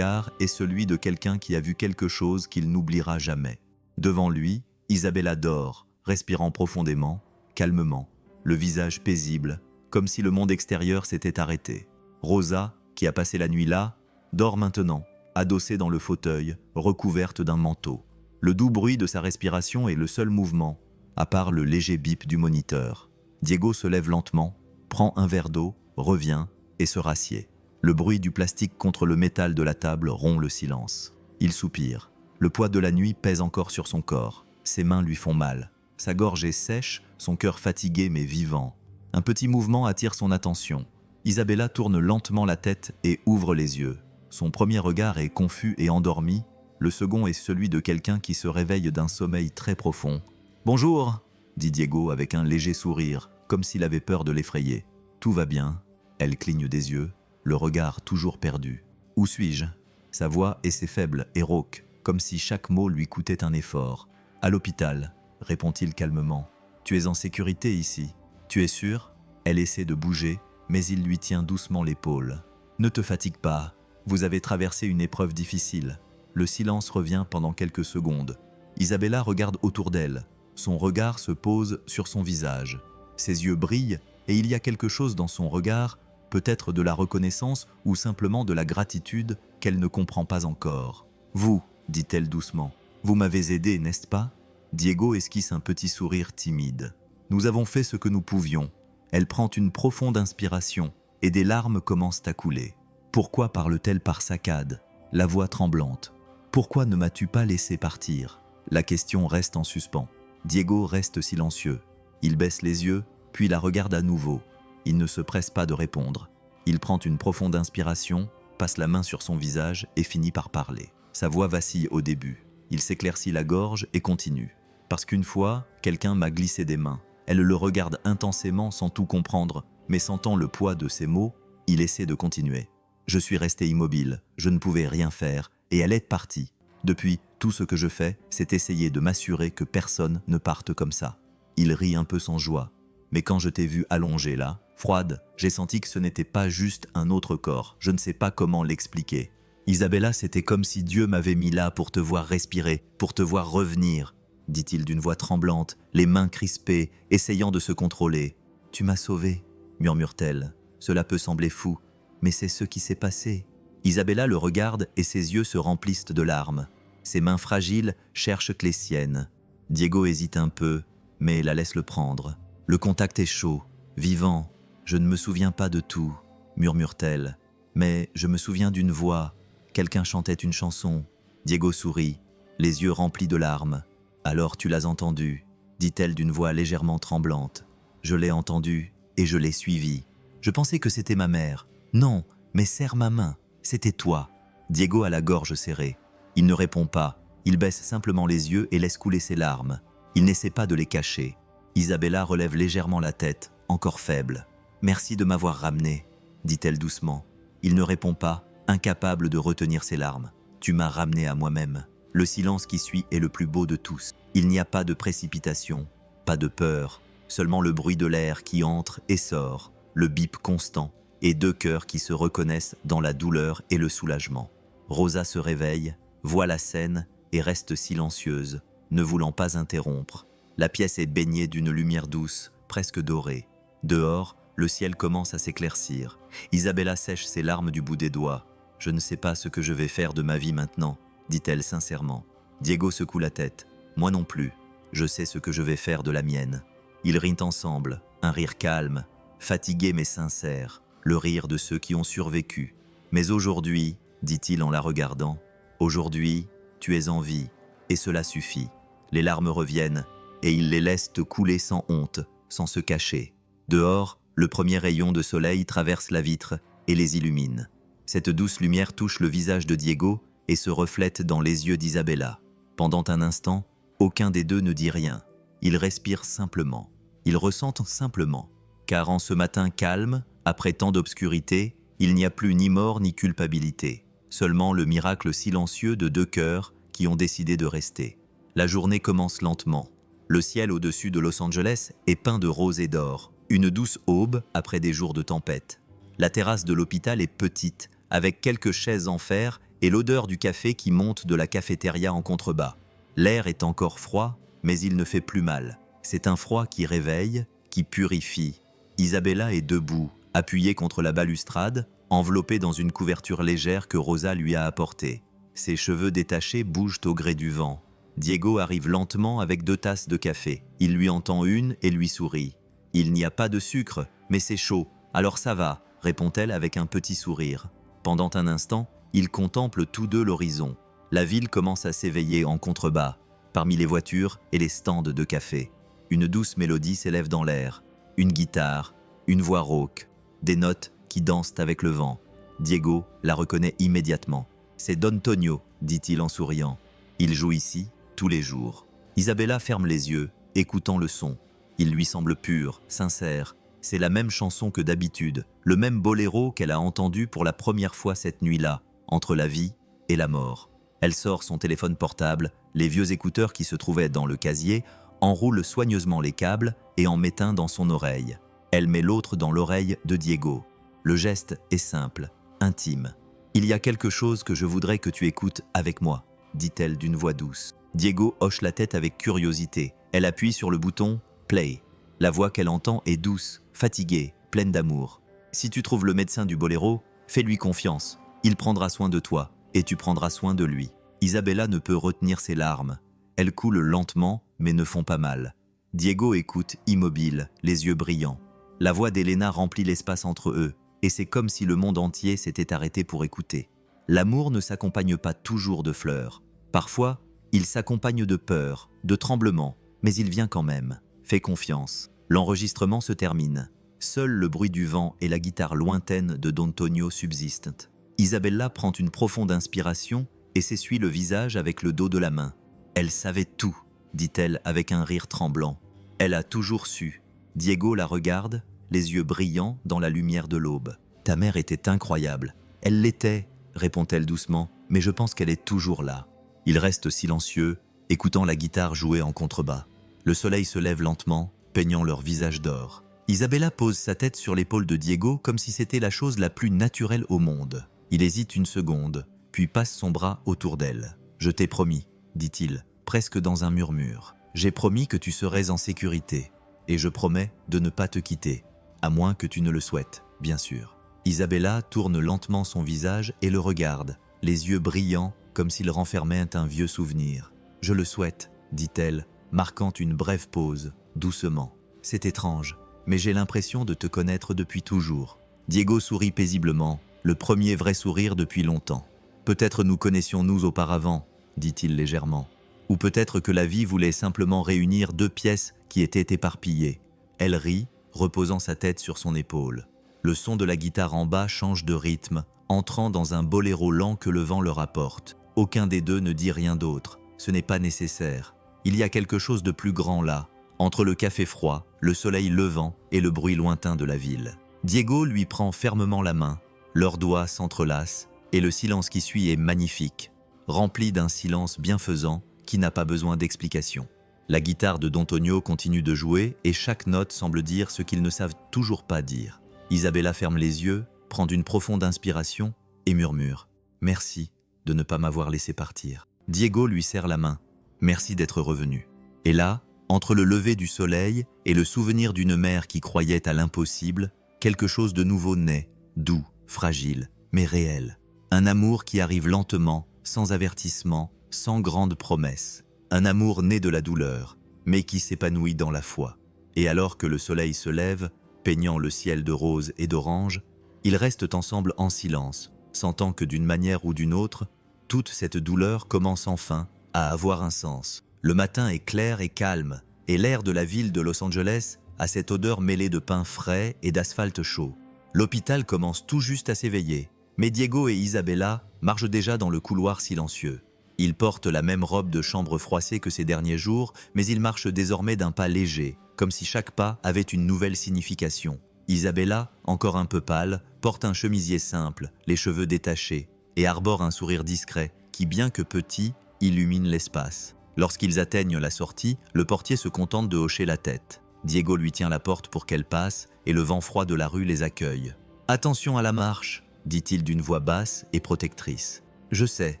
S1: est celui de quelqu'un qui a vu quelque chose qu'il n'oubliera jamais. Devant lui, Isabella dort, respirant profondément, calmement, le visage paisible, comme si le monde extérieur s'était arrêté. Rosa, qui a passé la nuit là, dort maintenant, adossée dans le fauteuil, recouverte d'un manteau. Le doux bruit de sa respiration est le seul mouvement, à part le léger bip du moniteur. Diego se lève lentement, prend un verre d'eau, revient et se rassied. Le bruit du plastique contre le métal de la table rompt le silence. Il soupire. Le poids de la nuit pèse encore sur son corps. Ses mains lui font mal. Sa gorge est sèche, son cœur fatigué mais vivant. Un petit mouvement attire son attention. Isabella tourne lentement la tête et ouvre les yeux. Son premier regard est confus et endormi. Le second est celui de quelqu'un qui se réveille d'un sommeil très profond. « Bonjour !» dit Diego avec un léger sourire, comme s'il avait peur de l'effrayer. « Tout va bien ?» Elle cligne des yeux, le regard toujours perdu. « Où suis-je » Sa voix est faible et rauque, comme si chaque mot lui coûtait un effort. « À l'hôpital » répond-il calmement. « Tu es en sécurité ici. Tu es sûr ?» Elle essaie de bouger, mais il lui tient doucement l'épaule. « Ne te fatigue pas. Vous avez traversé une épreuve difficile. » Le silence revient pendant quelques secondes. Isabella regarde autour d'elle. Son regard se pose sur son visage. Ses yeux brillent et il y a quelque chose dans son regard, peut-être de la reconnaissance ou simplement de la gratitude qu'elle ne comprend pas encore. « Vous, dit-elle doucement, vous m'avez aidé, n'est-ce pas ?» Diego esquisse un petit sourire timide. « Nous avons fait ce que nous pouvions. » Elle prend une profonde inspiration et des larmes commencent à couler. Pourquoi parle-t-elle par saccades, la voix tremblante? Pourquoi ne m'as-tu pas laissé partir? La question reste en suspens. Diego reste silencieux. Il baisse les yeux, puis la regarde à nouveau. Il ne se presse pas de répondre. Il prend une profonde inspiration, passe la main sur son visage et finit par parler. Sa voix vacille au début. Il s'éclaircit la gorge et continue. Parce qu'une fois, quelqu'un m'a glissé des mains. Elle le regarde intensément sans tout comprendre, mais sentant le poids de ses mots, il essaie de continuer. Je suis resté immobile, je ne pouvais rien faire, et elle est partie. Depuis, tout ce que je fais, c'est essayer de m'assurer que personne ne parte comme ça. Il rit un peu sans joie. Mais quand je t'ai vue allongée là, froide, j'ai senti que ce n'était pas juste un autre corps. Je ne sais pas comment l'expliquer. Isabella, c'était comme si Dieu m'avait mis là pour te voir respirer, pour te voir revenir, dit-il d'une voix tremblante, les mains crispées, essayant de se contrôler. « Tu m'as sauvé, » murmure-t-elle. Cela peut sembler fou, mais c'est ce qui s'est passé. Isabella le regarde et ses yeux se remplissent de larmes. Ses mains fragiles cherchent que les siennes. Diego hésite un peu, mais la laisse le prendre. Le contact est chaud, vivant. Je ne me souviens pas de tout, murmure-t-elle. Mais je me souviens d'une voix. Quelqu'un chantait une chanson. Diego sourit, les yeux remplis de larmes. Alors tu l'as entendu, dit-elle d'une voix légèrement tremblante. Je l'ai entendu et je l'ai suivi. Je pensais que c'était ma mère. Non, mais serre ma main. C'était toi. Diego a la gorge serrée. Il ne répond pas. Il baisse simplement les yeux et laisse couler ses larmes. Il n'essaie pas de les cacher. Isabella relève légèrement la tête, encore faible. « Merci de m'avoir ramené », dit-elle doucement. Il ne répond pas, incapable de retenir ses larmes. « Tu m'as ramené à moi-même ». Le silence qui suit est le plus beau de tous. Il n'y a pas de précipitation, pas de peur, seulement le bruit de l'air qui entre et sort, le bip constant, et deux cœurs qui se reconnaissent dans la douleur et le soulagement. Rosa se réveille, voit la scène et reste silencieuse, ne voulant pas interrompre. La pièce est baignée d'une lumière douce, presque dorée. Dehors, le ciel commence à s'éclaircir. Isabella sèche ses larmes du bout des doigts. « Je ne sais pas ce que je vais faire de ma vie maintenant », dit-elle sincèrement. Diego secoue la tête. « Moi non plus. Je sais ce que je vais faire de la mienne. » Ils rient ensemble, un rire calme, fatigué mais sincère, le rire de ceux qui ont survécu. « Mais aujourd'hui, dit-il en la regardant, aujourd'hui, tu es en vie, et cela suffit. » Les larmes reviennent, et il les laisse couler sans honte, sans se cacher. Dehors, le premier rayon de soleil traverse la vitre et les illumine. Cette douce lumière touche le visage de Diego et se reflète dans les yeux d'Isabella. Pendant un instant, aucun des deux ne dit rien. Ils respirent simplement. Ils ressentent simplement. Car en ce matin calme, après tant d'obscurité, il n'y a plus ni mort ni culpabilité. Seulement le miracle silencieux de deux cœurs qui ont décidé de rester. La journée commence lentement. Le ciel au-dessus de Los Angeles est peint de rose et d'or. Une douce aube après des jours de tempête. La terrasse de l'hôpital est petite, avec quelques chaises en fer et l'odeur du café qui monte de la cafétéria en contrebas. L'air est encore froid, mais il ne fait plus mal. C'est un froid qui réveille, qui purifie. Isabella est debout, appuyée contre la balustrade, enveloppée dans une couverture légère que Rosa lui a apportée. Ses cheveux détachés bougent au gré du vent. Diego arrive lentement avec 2 tasses de café. Il lui en tend une et lui sourit. « Il n'y a pas de sucre, mais c'est chaud, alors ça va », répond-elle avec un petit sourire. Pendant un instant, ils contemplent tous deux l'horizon. La ville commence à s'éveiller en contrebas, parmi les voitures et les stands de café. Une douce mélodie s'élève dans l'air. Une guitare, une voix rauque, des notes qui dansent avec le vent. Diego la reconnaît immédiatement. « C'est Don Tonio », dit-il en souriant. Il joue ici, tous les jours. Isabella ferme les yeux, écoutant le son. Il lui semble pur, sincère. C'est la même chanson que d'habitude, le même boléro qu'elle a entendu pour la première fois cette nuit-là, entre la vie et la mort. Elle sort son téléphone portable, les vieux écouteurs qui se trouvaient dans le casier, enroule soigneusement les câbles et en met un dans son oreille. Elle met l'autre dans l'oreille de Diego. Le geste est simple, intime. « Il y a quelque chose que je voudrais que tu écoutes avec moi », dit-elle d'une voix douce. Diego hoche la tête avec curiosité. Elle appuie sur le bouton « Play ». La voix qu'elle entend est douce, fatiguée, pleine d'amour. « Si tu trouves le médecin du boléro, fais-lui confiance. Il prendra soin de toi et tu prendras soin de lui. » Isabella ne peut retenir ses larmes. Elles coulent lentement, mais ne font pas mal. Diego écoute, immobile, les yeux brillants. La voix d'Elena remplit l'espace entre eux, et c'est comme si le monde entier s'était arrêté pour écouter. L'amour ne s'accompagne pas toujours de fleurs. Parfois, il s'accompagne de peur, de tremblements, mais il vient quand même. Fais confiance. L'enregistrement se termine. Seul le bruit du vent et la guitare lointaine de Don Tonio subsistent. Isabella prend une profonde inspiration et s'essuie le visage avec le dos de la main. « Elle savait tout », dit-elle avec un rire tremblant. « Elle a toujours su. » Diego la regarde, les yeux brillants dans la lumière de l'aube. « Ta mère était incroyable. Elle l'était, » répond-elle doucement, « mais je pense qu'elle est toujours là. » Il reste silencieux, écoutant la guitare jouer en contrebas. Le soleil se lève lentement, peignant leur visage d'or. Isabella pose sa tête sur l'épaule de Diego comme si c'était la chose la plus naturelle au monde. Il hésite une seconde, puis passe son bras autour d'elle. « Je t'ai promis, » dit-il, presque dans un murmure. « J'ai promis que tu serais en sécurité, et je promets de ne pas te quitter, à moins que tu ne le souhaites, bien sûr. » Isabella tourne lentement son visage et le regarde, les yeux brillants comme s'il renfermait un vieux souvenir. « Je le souhaite, » dit-elle, marquant une brève pause, doucement. « C'est étrange, mais j'ai l'impression de te connaître depuis toujours. » Diego sourit paisiblement, le premier vrai sourire depuis longtemps. « Peut-être nous connaissions-nous auparavant, » dit-il légèrement. « Ou peut-être que la vie voulait simplement réunir 2 pièces qui étaient éparpillées. » Elle rit, reposant sa tête sur son épaule. Le son de la guitare en bas change de rythme, entrant dans un boléro lent que le vent leur apporte. Aucun des deux ne dit rien d'autre. Ce n'est pas nécessaire. Il y a quelque chose de plus grand là, entre le café froid, le soleil levant et le bruit lointain de la ville. Diego lui prend fermement la main, leurs doigts s'entrelacent, et le silence qui suit est magnifique, rempli d'un silence bienfaisant qui n'a pas besoin d'explication. La guitare de Don Tonio continue de jouer et chaque note semble dire ce qu'ils ne savent toujours pas dire. Isabella ferme les yeux, prend une profonde inspiration et murmure « Merci de ne pas m'avoir laissé partir. » Diego lui serre la main. « Merci d'être revenu. » Et là, entre le lever du soleil et le souvenir d'une mère qui croyait à l'impossible, quelque chose de nouveau naît, doux, fragile, mais réel. Un amour qui arrive lentement, sans avertissement, sans grande promesse. Un amour né de la douleur, mais qui s'épanouit dans la foi. Et alors que le soleil se lève, peignant le ciel de rose et d'orange, ils restent ensemble en silence, sentant que d'une manière ou d'une autre, toute cette douleur commence enfin à avoir un sens. Le matin est clair et calme, et l'air de la ville de Los Angeles a cette odeur mêlée de pain frais et d'asphalte chaud. L'hôpital commence tout juste à s'éveiller, mais Diego et Isabella marchent déjà dans le couloir silencieux. Il porte la même robe de chambre froissée que ces derniers jours, mais il marche désormais d'un pas léger, comme si chaque pas avait une nouvelle signification. Isabella, encore un peu pâle, porte un chemisier simple, les cheveux détachés, et arbore un sourire discret qui, bien que petit, illumine l'espace. Lorsqu'ils atteignent la sortie, le portier se contente de hocher la tête. Diego lui tient la porte pour qu'elle passe, et le vent froid de la rue les accueille. « Attention à la marche !» dit-il d'une voix basse et protectrice. « Je sais »,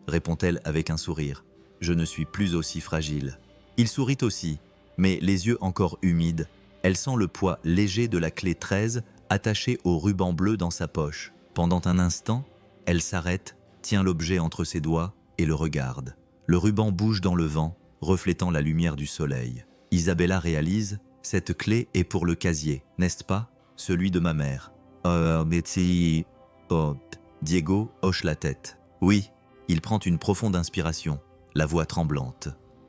S1: répond-elle avec un sourire. « Je ne suis plus aussi fragile. » Il sourit aussi, mais les yeux encore humides. Elle sent le poids léger de la clé 13 attachée au ruban bleu dans sa poche. Pendant un instant, elle s'arrête, tient l'objet entre ses doigts et le regarde. Le ruban bouge dans le vent, reflétant la lumière du soleil. Isabella réalise, cette clé est pour le casier, n'est-ce pas? Celui de ma mère. Mais si... Oh. Diego hoche la tête. Oui. Il prend une profonde inspiration, la voix tremblante.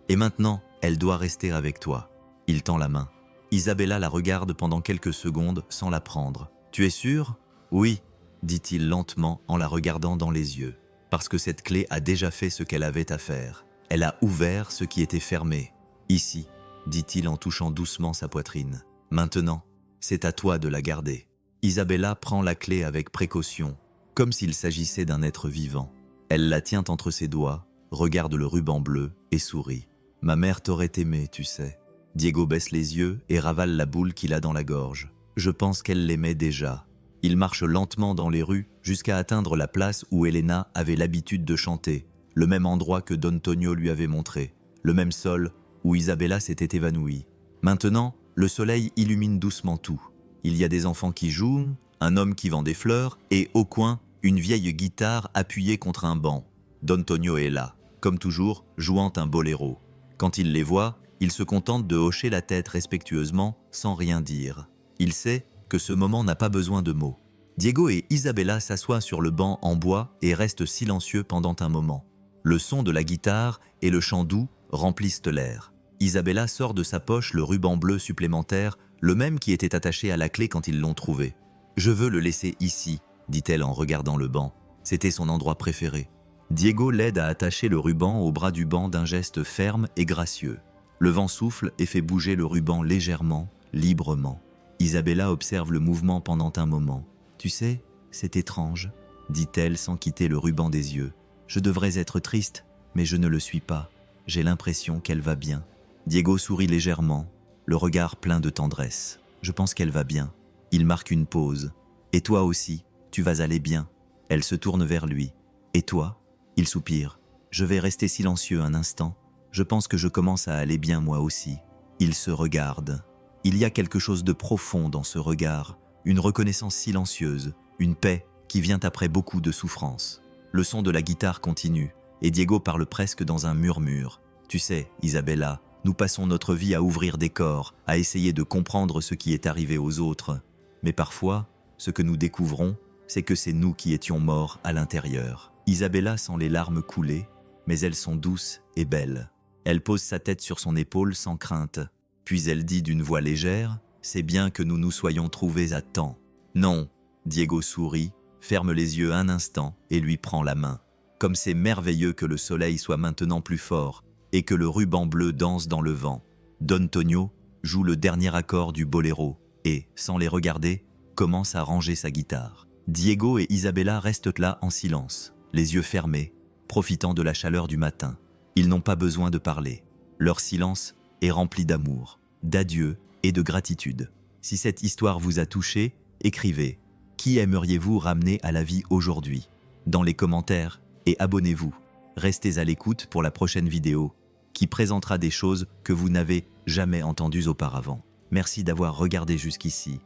S1: Et maintenant, elle doit rester avec toi. Il tend la main. Isabella la regarde pendant quelques secondes sans la prendre. « Tu es sûre ?»« Oui, » dit-il lentement en la regardant dans les yeux. Parce que cette clé a déjà fait ce qu'elle avait à faire. Elle a ouvert ce qui était fermé. « Ici, » dit-il en touchant doucement sa poitrine. « Maintenant, c'est à toi de la garder. » Isabella prend la clé avec précaution, comme s'il s'agissait d'un être vivant. Elle la tient entre ses doigts, regarde le ruban bleu et sourit. « Ma mère t'aurait aimé, tu sais. » Diego baisse les yeux et ravale la boule qu'il a dans la gorge. « Je pense qu'elle l'aimait déjà. » Il marche lentement dans les rues jusqu'à atteindre la place où Elena avait l'habitude de chanter, le même endroit que Don Tonio lui avait montré, le même sol où Isabella s'était évanouie. Maintenant, le soleil illumine doucement tout. Il y a des enfants qui jouent, un homme qui vend des fleurs et, au coin, une vieille guitare appuyée contre un banc. Don Tonio est là, comme toujours, jouant un boléro. Quand il les voit, il se contente de hocher la tête respectueusement, sans rien dire. Il sait que ce moment n'a pas besoin de mots. Diego et Isabella s'assoient sur le banc en bois et restent silencieux pendant un moment. Le son de la guitare et le chant doux remplissent l'air. Isabella sort de sa poche le ruban bleu supplémentaire, le même qui était attaché à la clé quand ils l'ont trouvé. « Je veux le laisser ici », dit-elle en regardant le banc. C'était son endroit préféré. Diego l'aide à attacher le ruban au bras du banc d'un geste ferme et gracieux. Le vent souffle et fait bouger le ruban légèrement, librement. Isabella observe le mouvement pendant un moment. « Tu sais, c'est étrange, » dit-elle sans quitter le ruban des yeux. « Je devrais être triste, mais je ne le suis pas. J'ai l'impression qu'elle va bien. » Diego sourit légèrement, le regard plein de tendresse. « Je pense qu'elle va bien. » Il marque une pause. « Et toi aussi, tu vas aller bien. » Elle se tourne vers lui. « Et toi ?» Il soupire. « Je vais rester silencieux un instant. Je pense que je commence à aller bien moi aussi. » Ils se regardent. Il y a quelque chose de profond dans ce regard, une reconnaissance silencieuse, une paix qui vient après beaucoup de souffrance. Le son de la guitare continue, et Diego parle presque dans un murmure. « Tu sais, Isabella, nous passons notre vie à ouvrir des corps, à essayer de comprendre ce qui est arrivé aux autres. Mais parfois, ce que nous découvrons, c'est que c'est nous qui étions morts à l'intérieur. » Isabella sent les larmes couler, mais elles sont douces et belles. Elle pose sa tête sur son épaule sans crainte. Puis elle dit d'une voix légère, « C'est bien que nous nous soyons trouvés à temps. » « Non !» Diego sourit, ferme les yeux un instant et lui prend la main. Comme c'est merveilleux que le soleil soit maintenant plus fort et que le ruban bleu danse dans le vent. Don Tonio joue le dernier accord du boléro et, sans les regarder, commence à ranger sa guitare. Diego et Isabella restent là en silence, les yeux fermés, profitant de la chaleur du matin. Ils n'ont pas besoin de parler. Leur silence est rempli d'amour, d'adieu et de gratitude. Si cette histoire vous a touché, écrivez. Qui aimeriez-vous ramener à la vie aujourd'hui? Dans les commentaires et abonnez-vous. Restez à l'écoute pour la prochaine vidéo qui présentera des choses que vous n'avez jamais entendues auparavant. Merci d'avoir regardé jusqu'ici.